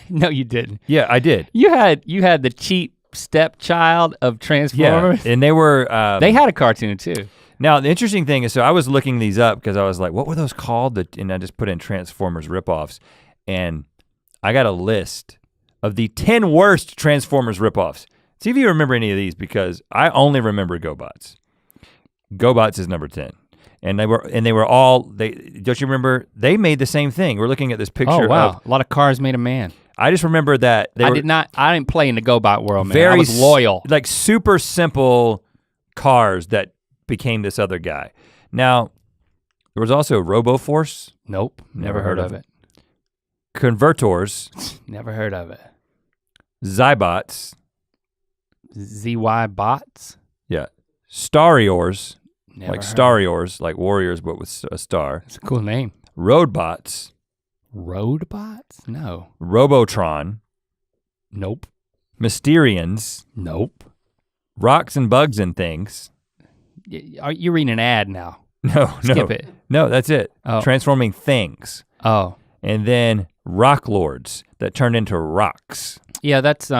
No, you didn't. Yeah, I did. You had the cheap stepchild of Transformers. Yeah, and they were. They had a cartoon too. Now the interesting thing is, so I was looking these up because I was like, what were those called? And I just put in Transformers ripoffs, and I got a list of the 10 worst Transformers ripoffs. See if you remember any of these because I only remember GoBots. GoBots is number 10. And they were all, don't you remember? They made the same thing. We're looking at this picture. Oh wow, a lot of cars made a man. I just remember that I didn't play in the GoBot world, man. I was loyal. Like super simple cars that became this other guy. Now, there was also RoboForce. Nope, never heard of it. Convertors. Never heard of it. Zybots. ZY bots? Yeah. Stariors. Never like Stariors, like warriors, but with a star. It's a cool name. Roadbots. Roadbots? No. Robotron. Nope. Mysterians. Nope. Rocks and Bugs and Things. You're reading an ad now. No, Skip it. No, that's it. Oh. Transforming things. Oh. And then Rock Lords that turned into rocks. Yeah, that's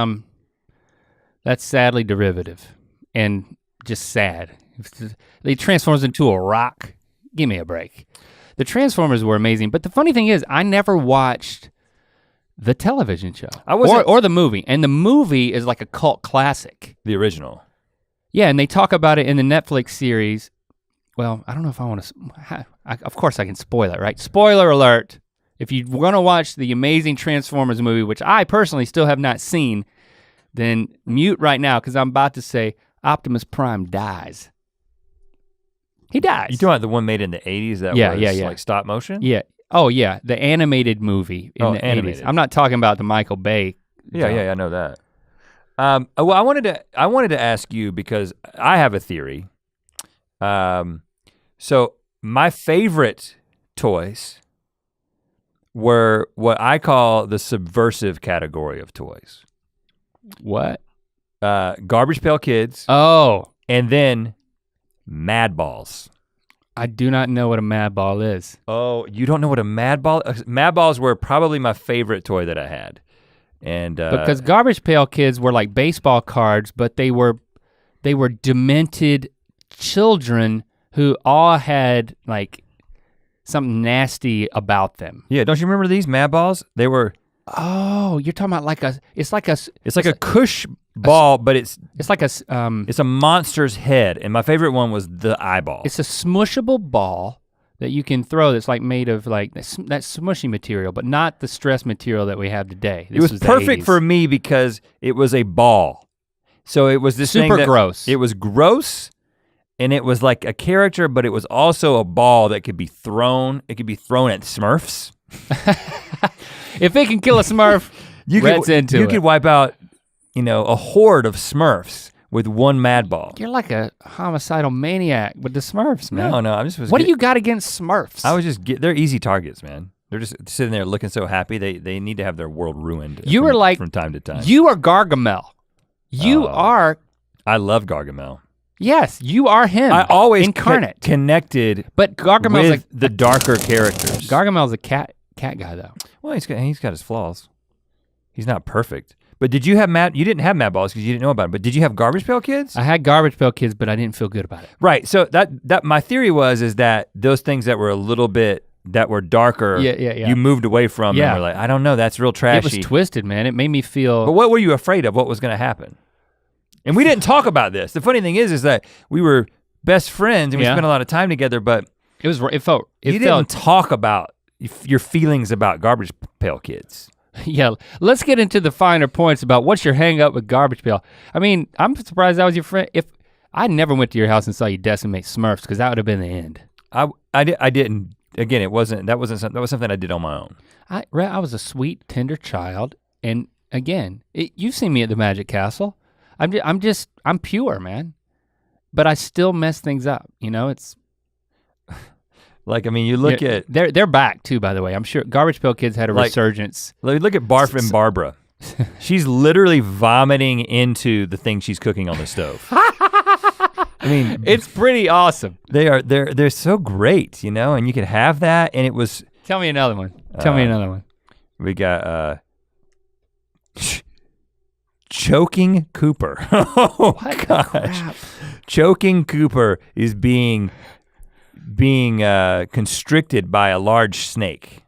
sadly derivative and just sad. They transforms into a rock. Give me a break. The Transformers were amazing, but the funny thing is I never watched the television show or the movie, and the movie is like a cult classic. The original. Yeah, and they talk about it in the Netflix series. Well, I don't know if I want to, of course I can spoil it, right? Spoiler alert. If you want to watch the amazing Transformers movie, which I personally still have not seen, then mute right now because I'm about to say Optimus Prime dies. He dies. You talking about the one made in the 80s that was like stop motion? Yeah. Oh yeah, the animated movie in the animated. 80s. I'm not talking about the Michael Bay. Yeah, I know that. Well, I wanted to ask you because I have a theory. So my favorite toys were what I call the subversive category of toys. What? Garbage Pail Kids. Oh. And then Mad Balls. I do not know what a Mad Ball is. Oh, you don't know what a Mad Ball? Mad Balls were probably my favorite toy that I had. And because Garbage Pail Kids were like baseball cards, but they were demented children who all had like something nasty about them. Yeah, don't you remember these Mad Balls? They were. Oh, you're talking about it's like a cush ball, but it's like a it's a monster's head, and my favorite one was the eyeball. It's a smushable ball that you can throw that's like made of like that smushy material, but not the stress material that we have today. It was perfect for me because it was a ball. So it was this super thing gross. It was gross, and it was like a character, but it was also a ball that could be thrown. It could be thrown at Smurfs. If it can kill a Smurf, you could wipe out, a horde of Smurfs with one Mad Ball. You're like a homicidal maniac with the Smurfs, man. No, I'm just. What do you got against Smurfs? I was just they're easy targets, man. They're just sitting there looking so happy. They need to have their world ruined. From time to time. You are Gargamel. You are. I love Gargamel. Yes, you are him. I always incarnate connected. But Gargamel's with the darker characters. Gargamel's a cat guy though. Well, he's got his flaws. He's not perfect. But did you have you didn't have Mad Balls because you didn't know about it, but did you have Garbage Pail Kids? I had Garbage Pail Kids, but I didn't feel good about it. Right, so that my theory is that those things that were a little bit, that were darker, you moved away from and were like, I don't know, that's real trashy. It was twisted, man, it made me feel. But what were you afraid of, what was gonna happen? And we didn't talk about this. The funny thing is that we were best friends and we spent a lot of time together, but you didn't talk about your feelings about Garbage Pail Kids. Yeah, let's get into the finer points about what's your hang up with Garbage Pail. I mean, I'm surprised that was your friend. If I never went to your house and saw you decimate Smurfs, because that would have been the end. I didn't. Again, that was something I did on my own. I was a sweet, tender child, and again, you've seen me at the Magic Castle. I'm pure, man. But I still mess things up. It's. Like, I mean, you look at. They're back too, by the way. I'm sure Garbage Pail Kids had a resurgence. Look at Barf and Barbara. She's literally vomiting into the thing she's cooking on the stove. I mean. It's pretty awesome. They're so great, and you could have that and it was. Tell me another one. Tell me another one. We got Choking Cooper. Oh what gosh. Crap. Choking Cooper is being constricted by a large snake.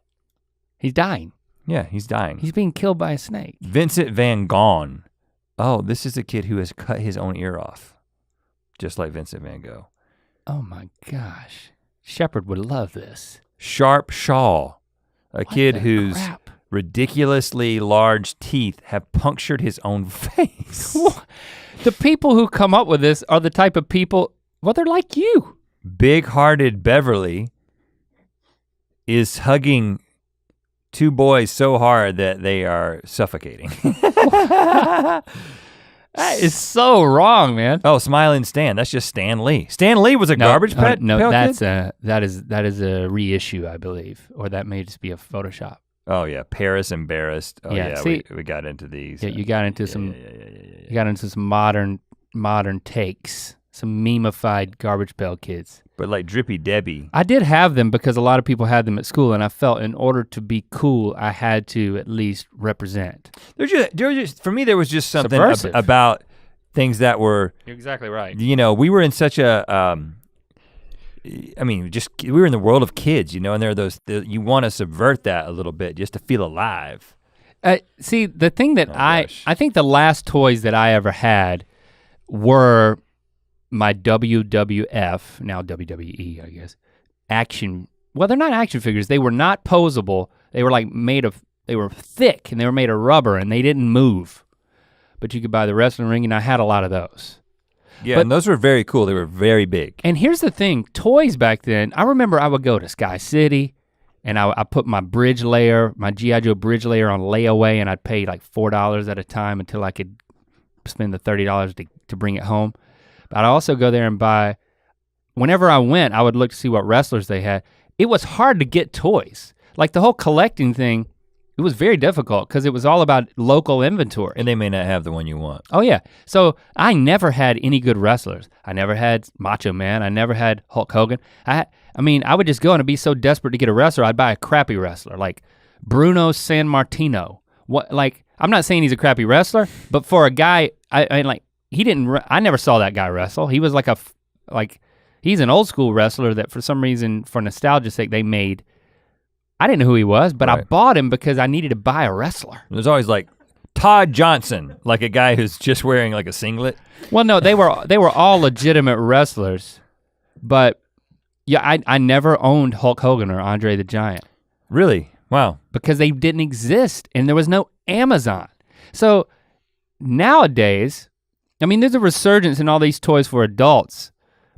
He's dying. Yeah, he's dying. He's being killed by a snake. Vincent Van Gogh Oh, this is a kid who has cut his own ear off, just like Vincent van Gogh. Oh my gosh. Shepard would love this. Sharp Shaw, a kid whose crap? ridiculously large teeth have punctured his own face. The people who come up with this are the type of people, well, they're like you. Big-hearted Beverly is hugging two boys so hard that they are suffocating. That is so wrong, man. Oh, Smiling Stan, that's just Stan Lee. Stan Lee was a garbage pet. No, that is a reissue, I believe, or that may just be a Photoshop. Oh yeah, Paris Embarrassed. Oh yeah, see, we got into these. Yeah, you got into some modern takes, some memeified Garbage Pail Kids. But like Drippy Debbie. I did have them because a lot of people had them at school, and I felt in order to be cool, I had to at least represent. For me, there was just something about things that were. You're exactly right. You know, we were in such a, we were in the world of kids, you know, and there are those, you want to subvert that a little bit just to feel alive. See, the thing that I think the last toys that I ever had were my WWF, now WWE, I guess, action, well, they're not action figures. They were not posable. They were like they were thick and they were made of rubber and they didn't move. But you could buy the wrestling ring and I had a lot of those. Yeah, and those were very cool. They were very big. And here's the thing, toys back then, I remember I would go to Sky City and I put my bridge layer, my G.I. Joe bridge layer on layaway and I'd pay like $4 at a time until I could spend the $30 to bring it home. But I'd also go there and buy, whenever I went, I would look to see what wrestlers they had. It was hard to get toys. Like the whole collecting thing, it was very difficult because it was all about local inventory. And they may not have the one you want. Oh yeah, so I never had any good wrestlers. I never had Macho Man, I never had Hulk Hogan. I would just go and I'd be so desperate to get a wrestler, I'd buy a crappy wrestler, like Bruno Sammartino. I'm not saying he's a crappy wrestler, but for a guy, I never saw that guy wrestle. He was he's an old school wrestler that for some reason, for nostalgia's sake, they made. I didn't know who he was, but right. I bought him because I needed to buy a wrestler. There's always like Todd Johnson, like a guy who's just wearing like a singlet. Well, no, they were all legitimate wrestlers, but yeah, I never owned Hulk Hogan or Andre the Giant. Really? Wow. Because they didn't exist and there was no Amazon. So nowadays, there's a resurgence in all these toys for adults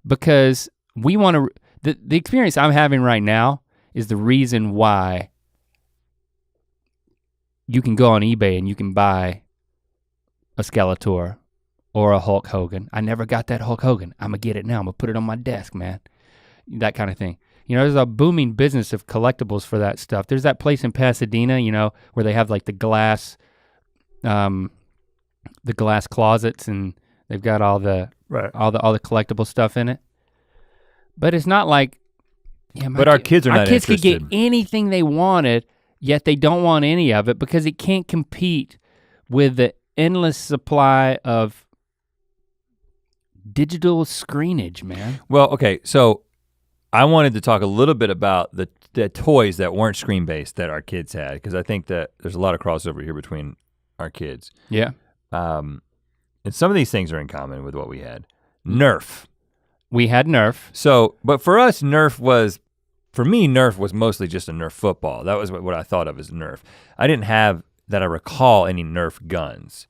because we want to, the experience I'm having right now is the reason why you can go on eBay and you can buy a Skeletor or a Hulk Hogan. I never got that Hulk Hogan. I'm gonna get it now. I'm gonna put it on my desk, man. That kind of thing. There's a booming business of collectibles for that stuff. There's that place in Pasadena, where they have like the glass closets and they've got all the collectible stuff in it. But it's not like, but our kids are not interested. Our kids could get anything they wanted, yet they don't want any of it because it can't compete with the endless supply of digital screenage, man. Well, okay, so I wanted to talk a little bit about the toys that weren't screen-based that our kids had, because I think that there's a lot of crossover here between our kids. Yeah. And some of these things are in common with what we had. Nerf. We had Nerf. So, but for us, Nerf was mostly just a Nerf football. That was what I thought of as Nerf. I didn't have, that I recall, any Nerf guns.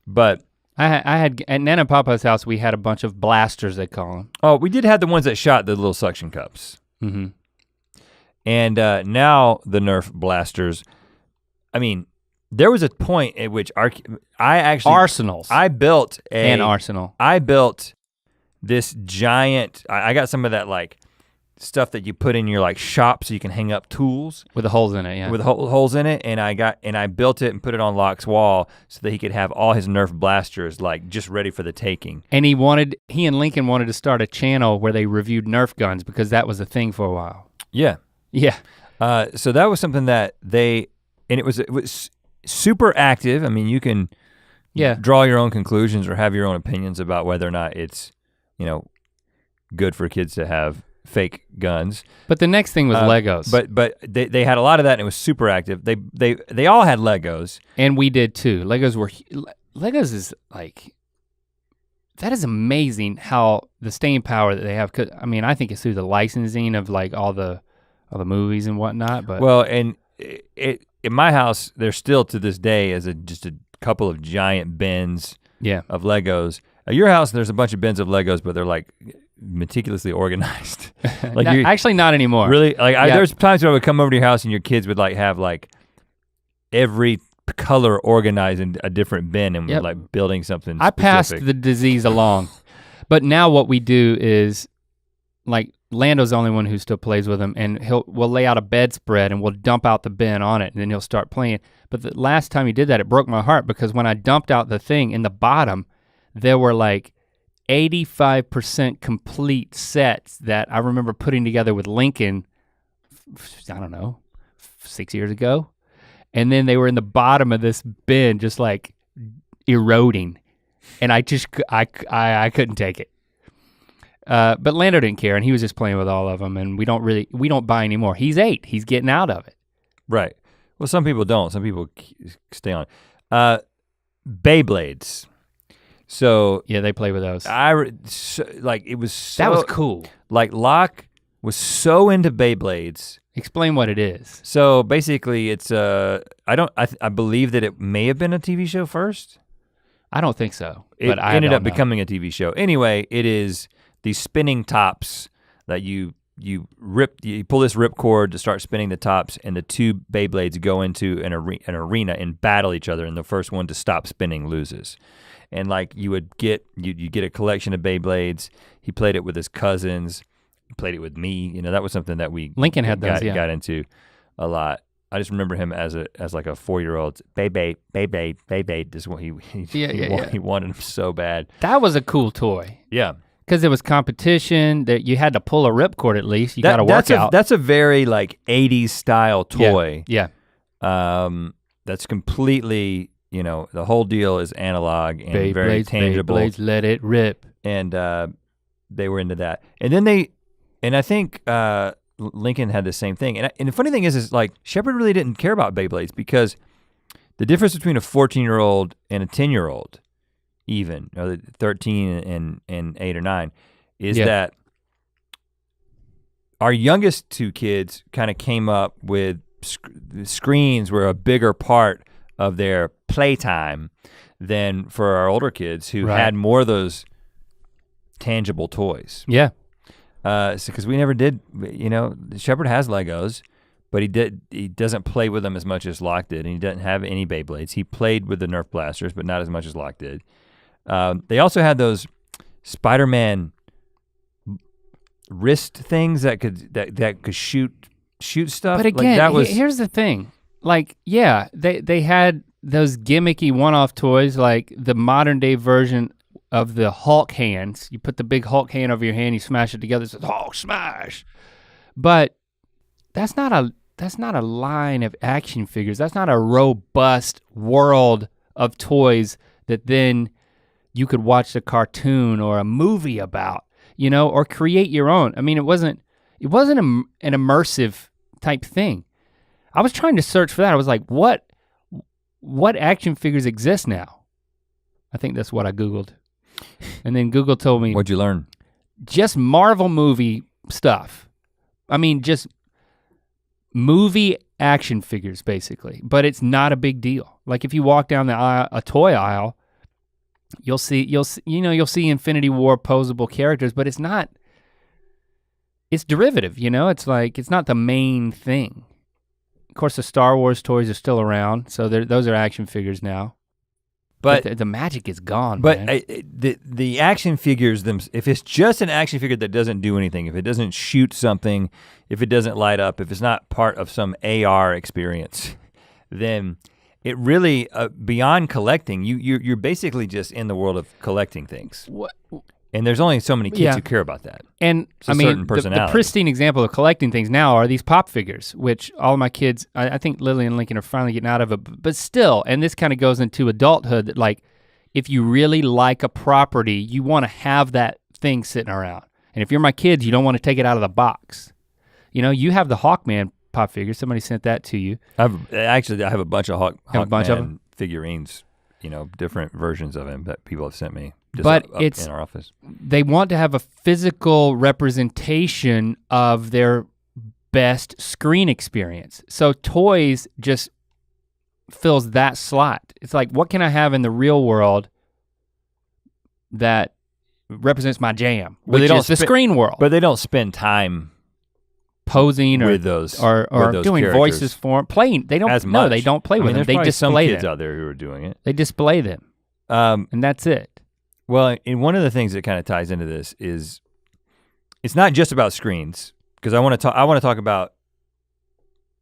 But I had, at Nana and Papa's house, we had a bunch of blasters, they call them. Oh, we did have the ones that shot the little suction cups. Mm-hmm. And now the Nerf blasters, there was a point at which Arsenals. I built an arsenal. I built this giant, I got some of that like stuff that you put in your like shop so you can hang up tools. With the holes in it, yeah. With holes in it, and I built it and put it on Locke's wall so that he could have all his Nerf blasters like just ready for the taking. And he and Lincoln wanted to start a channel where they reviewed Nerf guns because that was a thing for a while. Yeah. Yeah. So that was something that it was super active. You can draw your own conclusions or have your own opinions about whether or not it's, good for kids to have fake guns. But the next thing was Legos. But they had a lot of that and it was super active. They all had Legos. And we did too. Legos is like, that is amazing how the staying power that they have. I mean, I think it's through the licensing of like all the movies and whatnot, but. Well, and in my house, there's still to this day just a couple of giant bins of Legos. At your house, there's a bunch of bins of Legos, but they're like meticulously organized. Like actually not anymore. Really? Like there's times when I would come over to your house and your kids would like have like every color organized in a different bin and we're like building something specific. I passed the disease along. But now what we do is like Lando's the only one who still plays with them and we'll lay out a bedspread and we'll dump out the bin on it and then he'll start playing. But the last time he did that, it broke my heart because when I dumped out the thing in the bottom, there were like 85% complete sets that I remember putting together with Lincoln, I don't know, 6 years ago. And then they were in the bottom of this bin just like eroding. And I couldn't take it. But Lando didn't care and he was just playing with all of them and we don't buy anymore. He's 8, he's getting out of it. Right, well some people don't, some people stay on. Beyblades. So yeah, they play with those. It was so, that was cool. Like Locke was so into Beyblades. Explain what it is. So basically it's I believe that it may have been a TV show first. I don't think so. It ended up becoming a TV show. Anyway, it is these spinning tops that you pull this rip cord to start spinning the tops and the two Beyblades go into an arena and battle each other and the first one to stop spinning loses. And like you get a collection of Beyblades. He played it with his cousins, he played it with me. You know, that was something that Lincoln had got into a lot. I just remember him as like a 4-year-old, Beyblade. This is what he wanted him so bad. That was a cool toy. Yeah. Because there was competition, that you had to pull a ripcord at least. You got to work out. That's a very like 80s style toy. Yeah. That's completely, you know, the whole deal is analog and very tangible. Beyblades, let it rip. And they were into that. And then I think Lincoln had the same thing. And the funny thing is like Shepard really didn't care about Beyblades because the difference between a 14-year-old and a 10-year-old even, or 13 and 8 or 9, is that our youngest two kids kind of came up with screens were a bigger part of their playtime than for our older kids who had more of those tangible toys. Yeah. Because we never did, you know, Shepard has Legos, but he doesn't play with them as much as Locke did, and he doesn't have any Beyblades. He played with the Nerf blasters, but not as much as Locke did. They also had those Spider-Man wrist things that could shoot stuff. But again, here's the thing. Like, yeah, they had those gimmicky one-off toys, like the modern day version of the Hulk hands. You put the big Hulk hand over your hand, you smash it together, it says Hulk smash. But that's not a line of action figures. That's not a robust world of toys that then you could watch a cartoon or a movie about, you know, or create your own. I mean, it wasn't an immersive type thing. I was trying to search for that. I was like, what action figures exist now? I think that's what I Googled. And then Google told me. What'd you learn? Just Marvel movie stuff. I mean, just movie action figures basically, but it's not a big deal. Like if you walk down the aisle, a toy aisle, you'll see Infinity War posable characters, but it's derivative, you know? It's like, it's not the main thing. Of course, the Star Wars toys are still around, so those are action figures now. But the magic is gone, man. The action figures, if it's just an action figure that doesn't do anything, if it doesn't shoot something, if it doesn't light up, if it's not part of some AR experience, then it really, beyond collecting, you're basically just in the world of collecting things. What? And there's only so many kids who care about that. And I mean, the pristine example of collecting things now are these pop figures, which all of my kids, I think Lily and Lincoln are finally getting out of it, but still, and this kind of goes into adulthood, that like, if you really like a property, you wanna have that thing sitting around. And if you're my kids, you don't want to take it out of the box. You know, you have the Hawkman pop figure. Somebody sent that to you. I have a bunch of Hawkman figurines, you know, different versions of him that people have sent me. But it's in our office. They want to have a physical representation of their best screen experience. So toys just fills that slot. It's like, what can I have in the real world that represents my jam, which is the screen world? But they don't spend time posing with those or doing characters. Voices for them, playing. They don't. As much. No, they don't play with them. They display some kids them. out there who are doing it. They display them, and that's it. Well, and one of the things that kind of ties into this is, it's not just about screens, because I want to talk about,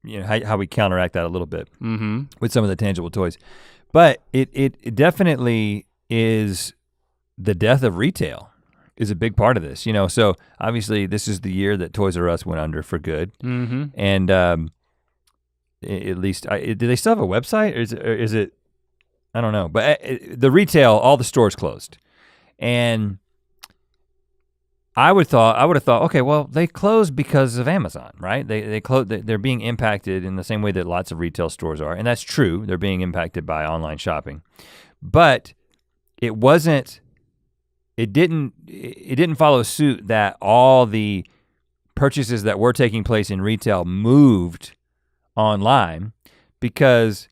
you know, how we counteract that a little bit with some of the tangible toys, but it definitely is the death of retail is a big part of this, you know. So obviously this is the year that Toys R Us went under for good, and at least do they still have a website, or is it I don't know, but the retail, all the stores closed, and I would have thought, okay, well, they closed because of Amazon, right? They closed. They're being impacted in the same way that lots of retail stores are, and that's true. They're being impacted by online shopping, but it wasn't. It didn't follow suit that all the purchases that were taking place in retail moved online, because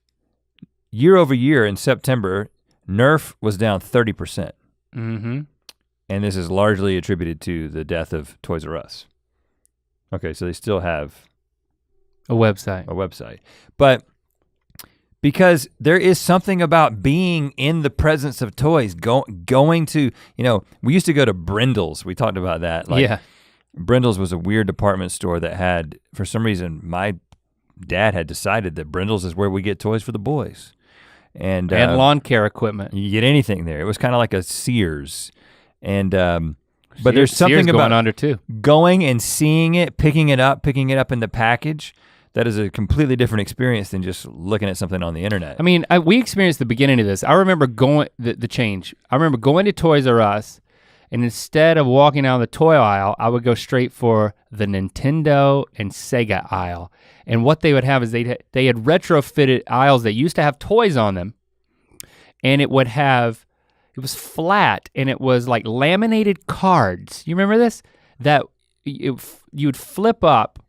year over year in September, Nerf was down 30%. And this is largely attributed to the death of Toys R Us. Okay, so they still have a website. But because there is something about being in the presence of toys, going to, you know, we used to go to Brindle's. We talked about that. Yeah. Brindle's was a weird department store that had, for some reason, my dad had decided that Brindle's is where we get toys for the boys. And lawn care equipment. You get anything there. It was kind of like a Sears. And but there's something Sears about going under too. Going and seeing it, picking it up in the package. That is a completely different experience than just looking at something on the internet. I mean, we experienced the beginning of this. I remember going, the change. I remember going to Toys R Us, and instead of walking down the toy aisle, I would go straight for the Nintendo and Sega aisle. And what they would have is they had retrofitted aisles that used to have toys on them, and it was flat, and it was like laminated cards. You remember this? That you'd flip up,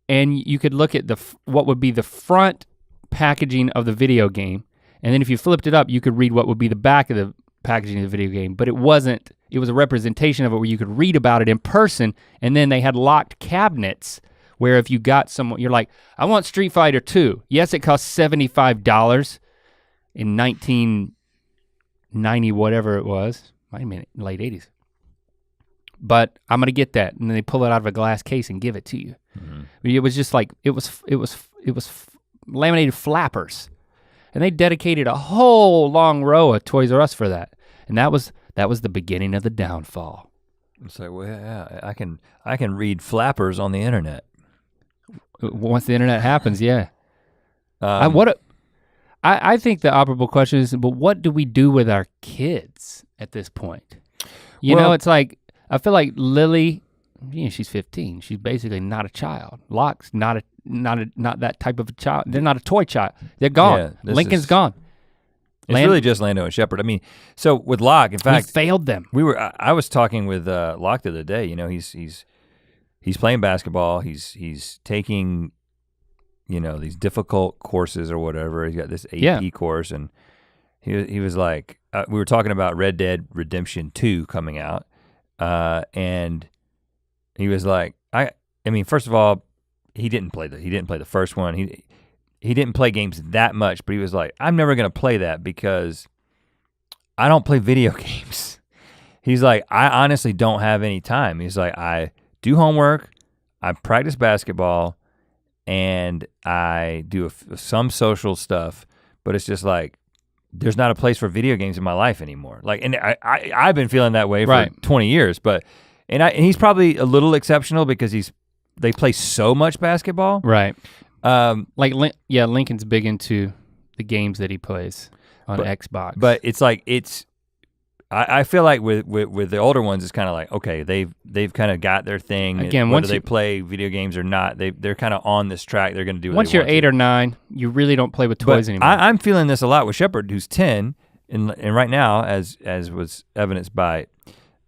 and you could look at what would be the front packaging of the video game, and then if you flipped it up, you could read what would be the back of the packaging of the video game, but it was a representation of it where you could read about it in person, and then they had locked cabinets where if you got someone, you're like, I want Street Fighter 2. Yes, it cost $75 in 1990, whatever it was, might have been late 80s. But I'm gonna get that, and then they pull it out of a glass case and give it to you. It was just like, it was laminated flappers. And they dedicated a whole long row of Toys R Us for that. And that was the beginning of the downfall. It's like, well, yeah, I can read flappers on the internet. Once the internet happens, yeah. I think the operable question is, but what do we do with our kids at this point? You know, it's like, I feel like Lily, you know, she's 15. She's basically not a child. Locke's not that type of a child. They're not a toy child. They're gone. Yeah, Lincoln's gone. It's really just Lando and Shepard. I mean, so with Locke, in fact, we failed them. I was talking with Locke the other day. You know, he's playing basketball. He's taking, you know, these difficult courses or whatever. He's got this AP course, and he was like, we were talking about Red Dead Redemption 2 coming out, and he was like, I mean, first of all, he didn't play the first one. He didn't play games that much, but he was like, I'm never gonna play that because I don't play video games. He's like, I honestly don't have any time. He's like, I do homework, I practice basketball, and I do some social stuff, but it's just like, there's not a place for video games in my life anymore. Like, and I've been feeling that way for 20 years, but, and he's probably a little exceptional because they play so much basketball. Right. Lincoln's big into the games that he plays on Xbox. But it's like, I feel like with the older ones, it's kind of like, okay, they've kind of got their thing. Again, whether they play video games or not, they're kind of on this track. They're gonna do. Once you're 8 or 9, you really don't play with toys anymore. I'm feeling this a lot with Shepard, who's 10, and right now, as was evidenced by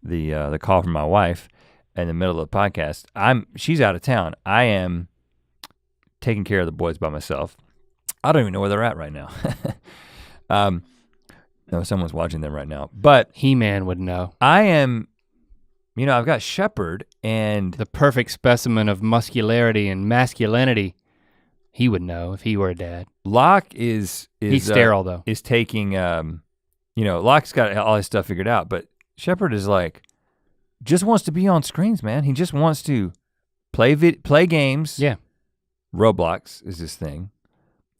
the call from my wife in the middle of the podcast, she's out of town. I am taking care of the boys by myself. I don't even know where they're at right now. No, someone's watching them right now. But He-Man would know. I am, I've got Shepard and the perfect specimen of muscularity and masculinity. He would know if he were a dad. Locke is he's sterile though. Is taking Locke's got all his stuff figured out, but Shepard is like just wants to be on screens, man. He just wants to play games. Yeah. Roblox is his thing.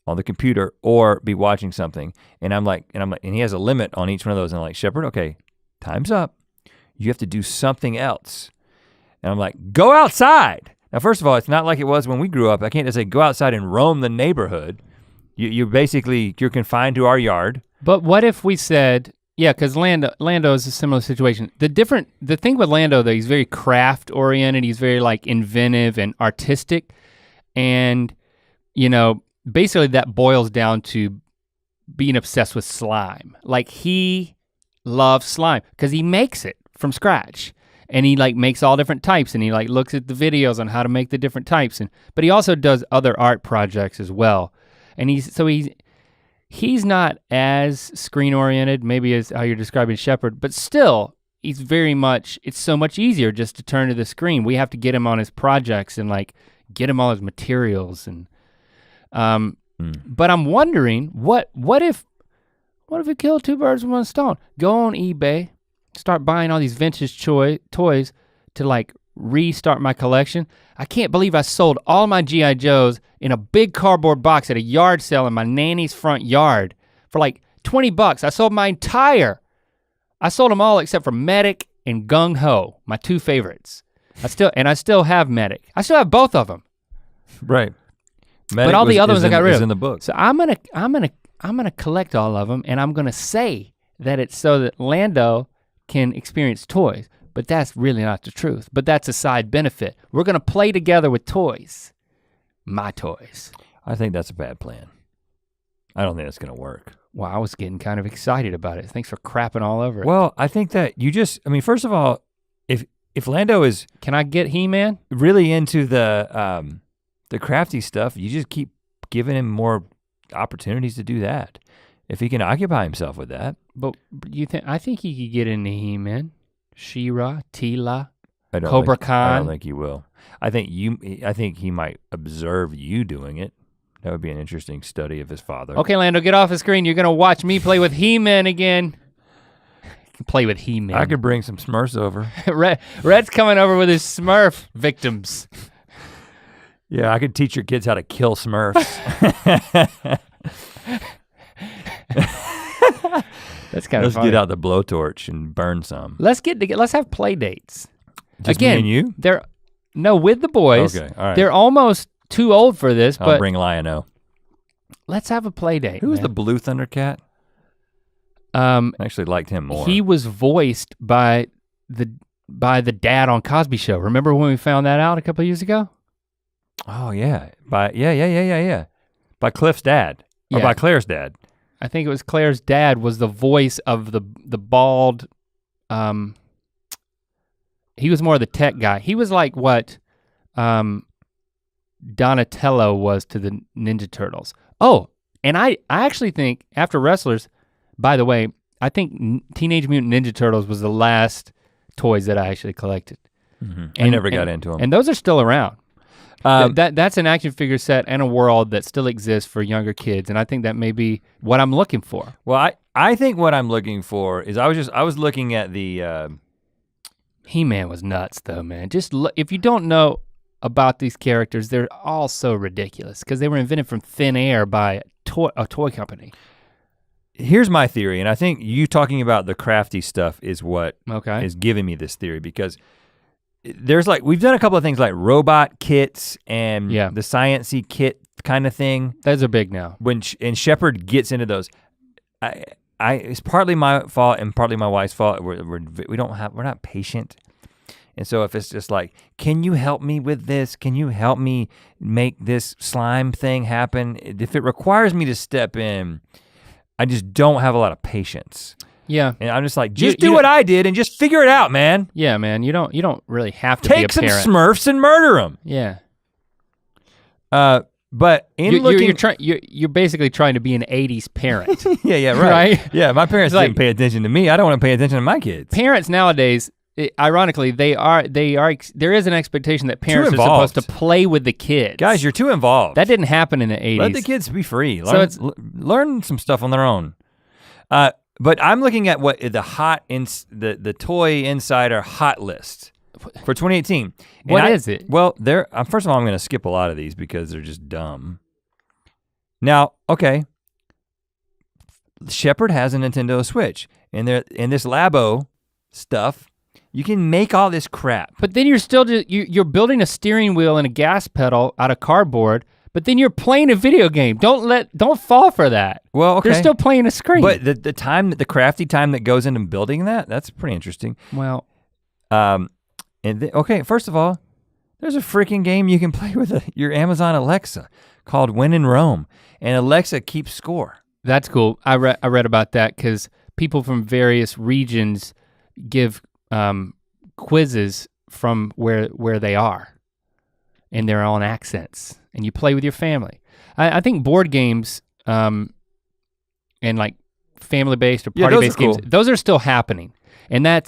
On the computer or be watching something. And he has a limit on each one of those. And I'm like, Shepard, okay, time's up. You have to do something else. And I'm like, go outside. Now, first of all, it's not like it was when we grew up. I can't just say go outside and roam the neighborhood. You're confined to our yard. But what if we said, yeah, because Lando is a similar situation. The thing with Lando though, he's very craft oriented. He's very like inventive and artistic. And basically that boils down to being obsessed with slime. Like he loves slime because he makes it from scratch and he like makes all different types and he like looks at the videos on how to make the different types but he also does other art projects as well. And he's not as screen oriented maybe as how you're describing Shepard, but still it's so much easier just to turn to the screen. We have to get him on his projects and like get him all his materials and but I'm wondering, what if we kill two birds with one stone? Go on eBay, start buying all these vintage toys to like restart my collection. I can't believe I sold all my G.I. Joes in a big cardboard box at a yard sale in my nanny's front yard for like $20. I sold them all except for Medic and Gung Ho, my two favorites. I still have Medic. I still have both of them. Right. But all the other ones I got rid of. In the book. So I'm gonna collect all of them and I'm gonna say that it's so that Lando can experience toys, but that's really not the truth. But that's a side benefit. We're gonna play together with toys. My toys. I think that's a bad plan. I don't think that's gonna work. Wow, I was getting kind of excited about it. Thanks for crapping all over it. Well, I think that first of all, if Lando is Can I get He-Man? Really into the crafty stuff, you just keep giving him more opportunities to do that. If he can occupy himself with that. But I think he could get into He-Man, She-Ra, Tila, Cobra Khan. I don't think he will. I think he might observe you doing it. That would be an interesting study of his father. Okay, Lando, get off the screen. You're gonna watch me play with He-Man again. Play with He-Man. I could bring some Smurfs over. Rhett's coming over with his Smurf victims. Yeah, I could teach your kids how to kill Smurfs. That's kind of funny. Let's get out the blowtorch and burn some. Let's have play dates. Just again, me and you? With the boys. Okay, all right. They're almost too old for this, I'll bring Lion-O. Let's have a play date. Who was the blue Thundercat? I actually liked him more. He was voiced by the dad on Cosby Show. Remember when we found that out a couple of years ago? Oh yeah, by Cliff's dad, or by Claire's dad. I think it was Claire's dad was the voice of the bald, he was more of the tech guy. He was like what Donatello was to the Ninja Turtles. Oh, and I actually think after Wrestlers, by the way, I think Teenage Mutant Ninja Turtles was the last toys that I actually collected. Mm-hmm. I never got into them. And those are still around. That's an action figure set and a world that still exists for younger kids, and I think that may be what I'm looking for. Well, I think what I'm looking for is I was looking at the He-Man was nuts though, man. Just if you don't know about these characters, they're all so ridiculous because they were invented from thin air by a toy company. Here's my theory, and I think you talking about the crafty stuff is what is giving me this theory, because there's we've done a couple of things like robot kits and the science-y kit kind of thing. Those are big now. And Shepard gets into those. it's partly my fault and partly my wife's fault. We're not patient. And so if it's just like, can you help me with this? Can you help me make this slime thing happen? If it requires me to step in, I just don't have a lot of patience. Yeah. And I'm just like, just do what I did and just figure it out, man. Yeah, man, you don't really have to be a parent. Take some Smurfs and murder them. Yeah. But you're basically trying to be an 80s parent. yeah, right. Yeah, my parents didn't pay attention to me. I don't want to pay attention to my kids. Parents nowadays, ironically, there is an expectation that parents are supposed to play with the kids. Guys, you're too involved. That didn't happen in the 80s. Let the kids be free. Learn some stuff on their own. But I'm looking at what the Toy Insider hot list for 2018. What is it? Well, first of all, I'm gonna skip a lot of these because they're just dumb. Now, okay. Shepard has a Nintendo Switch, and in this Labo stuff, you can make all this crap. But then you're building a steering wheel and a gas pedal out of cardboard, but then you're playing a video game. Don't fall for that. Well, okay. They're still playing a screen. But the crafty time that goes into building that's pretty interesting. Well, okay, first of all, there's a freaking game you can play with your Amazon Alexa called When in Rome, and Alexa keeps score. That's cool. I read about that because people from various regions give quizzes from where they are in their own accents, and you play with your family. I think board games and like family-based or party-based games, those are still happening, and I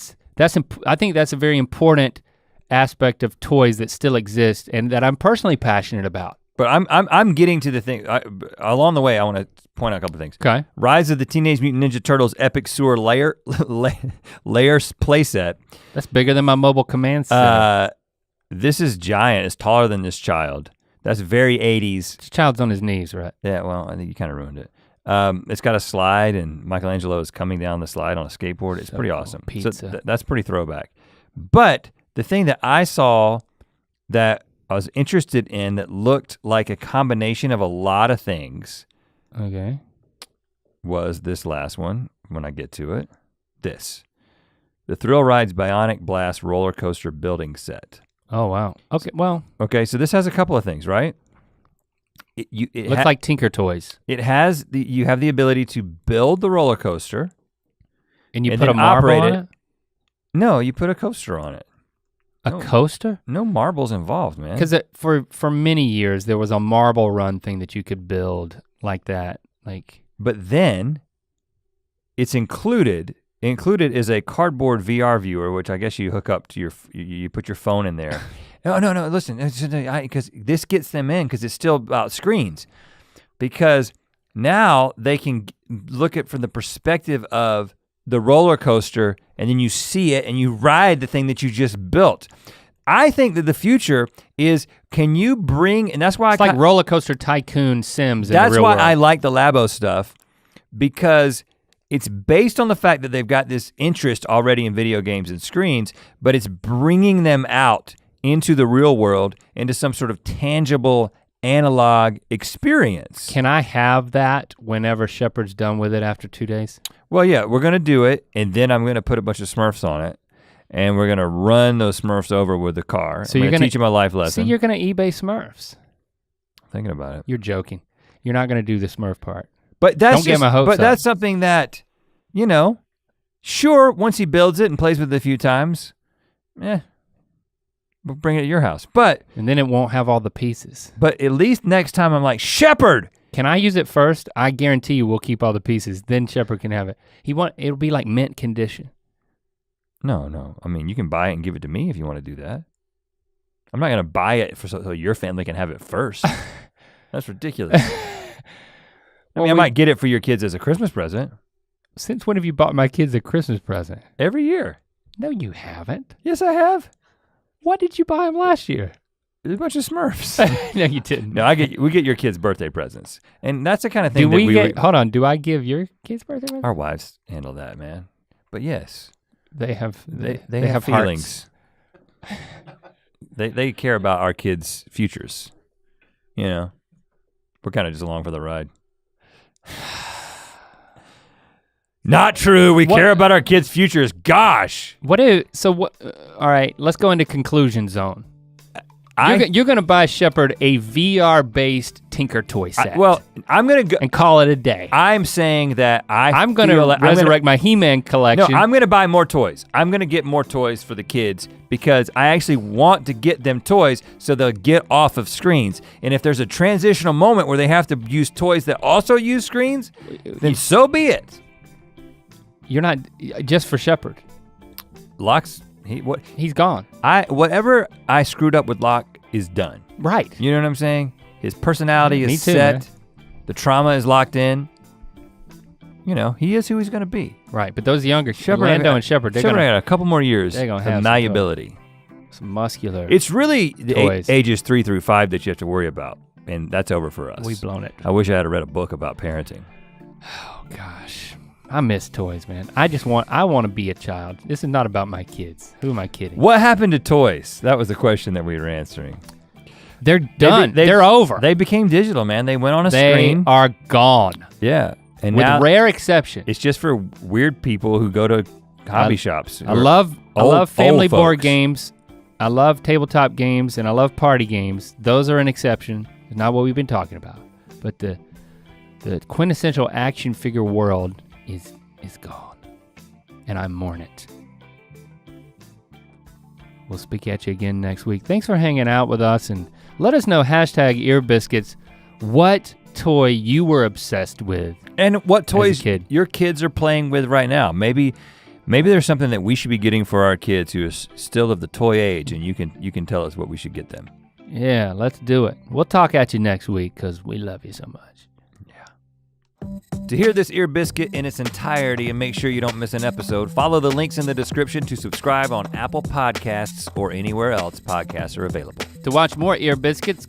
think that's a very important aspect of toys that still exist and that I'm personally passionate about. But I'm getting to the thing, along the way I wanna point out a couple things. Okay. Rise of the Teenage Mutant Ninja Turtles Epic Sewer Layers playset. That's bigger than my mobile command center. This is giant, it's taller than this child. That's very 80s. This child's on his knees, right? Yeah, well, I think you kind of ruined it. It's got a slide and Michelangelo is coming down the slide on a skateboard. It's pretty awesome. Pizza. So that's pretty throwback. But the thing that I saw that I was interested in that looked like a combination of a lot of things. Okay. Was this last one, when I get to it. This. The Thrill Rides Bionic Blast roller coaster building set. Oh, wow. Okay, well. Okay, so this has a couple of things, right? It looks like Tinker Toys. It has, you have the ability to build the roller coaster. And you put a marble on it? No, you put a coaster on it. A coaster? No marbles involved, man. Because for many years, there was a marble run thing that you could build like that. But then, it's included is a cardboard VR viewer, which I guess you hook up to you put your phone in there. No, listen, because this gets them in because it's still about screens. Because now they can look at from the perspective of the roller coaster and then you see it and you ride the thing that you just built. I think that the future is, can you bring, and that's why it's like Roller Coaster Tycoon Sims in the real world. That's why I like the Labo stuff, because it's based on the fact that they've got this interest already in video games and screens, but it's bringing them out into the real world, into some sort of tangible analog experience. Can I have that whenever Shepard's done with it after 2 days? Well, yeah, we're gonna do it, and then I'm gonna put a bunch of Smurfs on it, and we're gonna run those Smurfs over with the car. So you're gonna teach them a life lesson. See, you're gonna eBay Smurfs. Thinking about it. You're joking. You're not gonna do the Smurf part. But that's that's something that, sure, once he builds it and plays with it a few times, we'll bring it to your house. And then it won't have all the pieces. But at least next time I'm like, Shepard! Can I use it first? I guarantee you we'll keep all the pieces, then Shepard can have it. It'll be like mint condition. No, I mean, you can buy it and give it to me if you want to do that. I'm not gonna buy it so your family can have it first. That's ridiculous. I might get it for your kids as a Christmas present. Since when have you bought my kids a Christmas present? Every year. No, you haven't. Yes, I have. What did you buy them last year? A bunch of Smurfs. No, you didn't. No, we get your kids birthday presents. And that's the kind of thing hold on, do I give your kids birthday presents? Our wives handle that, man. But yes. They have feelings. they care about our kids' futures. We're kind of just along for the ride. Not true. We care about our kids' futures. Gosh. All right, let's go into conclusion zone. You're gonna buy Shepard a VR-based Tinker Toy set. I'm gonna go and call it a day. I'm saying that I'm gonna resurrect my He-Man collection. No, I'm gonna buy more toys. I'm gonna get more toys for the kids because I actually want to get them toys so they'll get off of screens. And if there's a transitional moment where they have to use toys that also use screens, then so be it. You're not, just for Shepard. He's gone. Whatever I screwed up with Locke is done. Right. You know what I'm saying? His personality is set. Man. The trauma is locked in. You know, he is who he's gonna be. Right, but those younger, Lando and Shepard, got a couple more years of malleability. Some muscular It's really the ages 3 through 5 that you have to worry about, and that's over for us. We've blown it. I wish I had read a book about parenting. Oh gosh. I miss toys, man. I want to be a child. This is not about my kids. Who am I kidding? What happened to toys? That was the question that we were answering. They're done. They're over. They became digital, man. They went on a screen. They are gone. Yeah. And with rare exception. It's just for weird people who go to hobby shops. I love family board games. I love tabletop games and I love party games. Those are an exception. It's not what we've been talking about. But the quintessential action figure world is gone, and I mourn it. We'll speak at you again next week. Thanks for hanging out with us, and let us know, #earbiscuits, what toy you were obsessed with. And what toys your kids are playing with right now. Maybe there's something that we should be getting for our kids who is still of the toy age, and you can tell us what we should get them. Yeah, let's do it. We'll talk at you next week, because we love you so much. To hear this Ear Biscuit in its entirety and make sure you don't miss an episode, follow the links in the description to subscribe on Apple Podcasts or anywhere else podcasts are available. To watch more Ear Biscuits,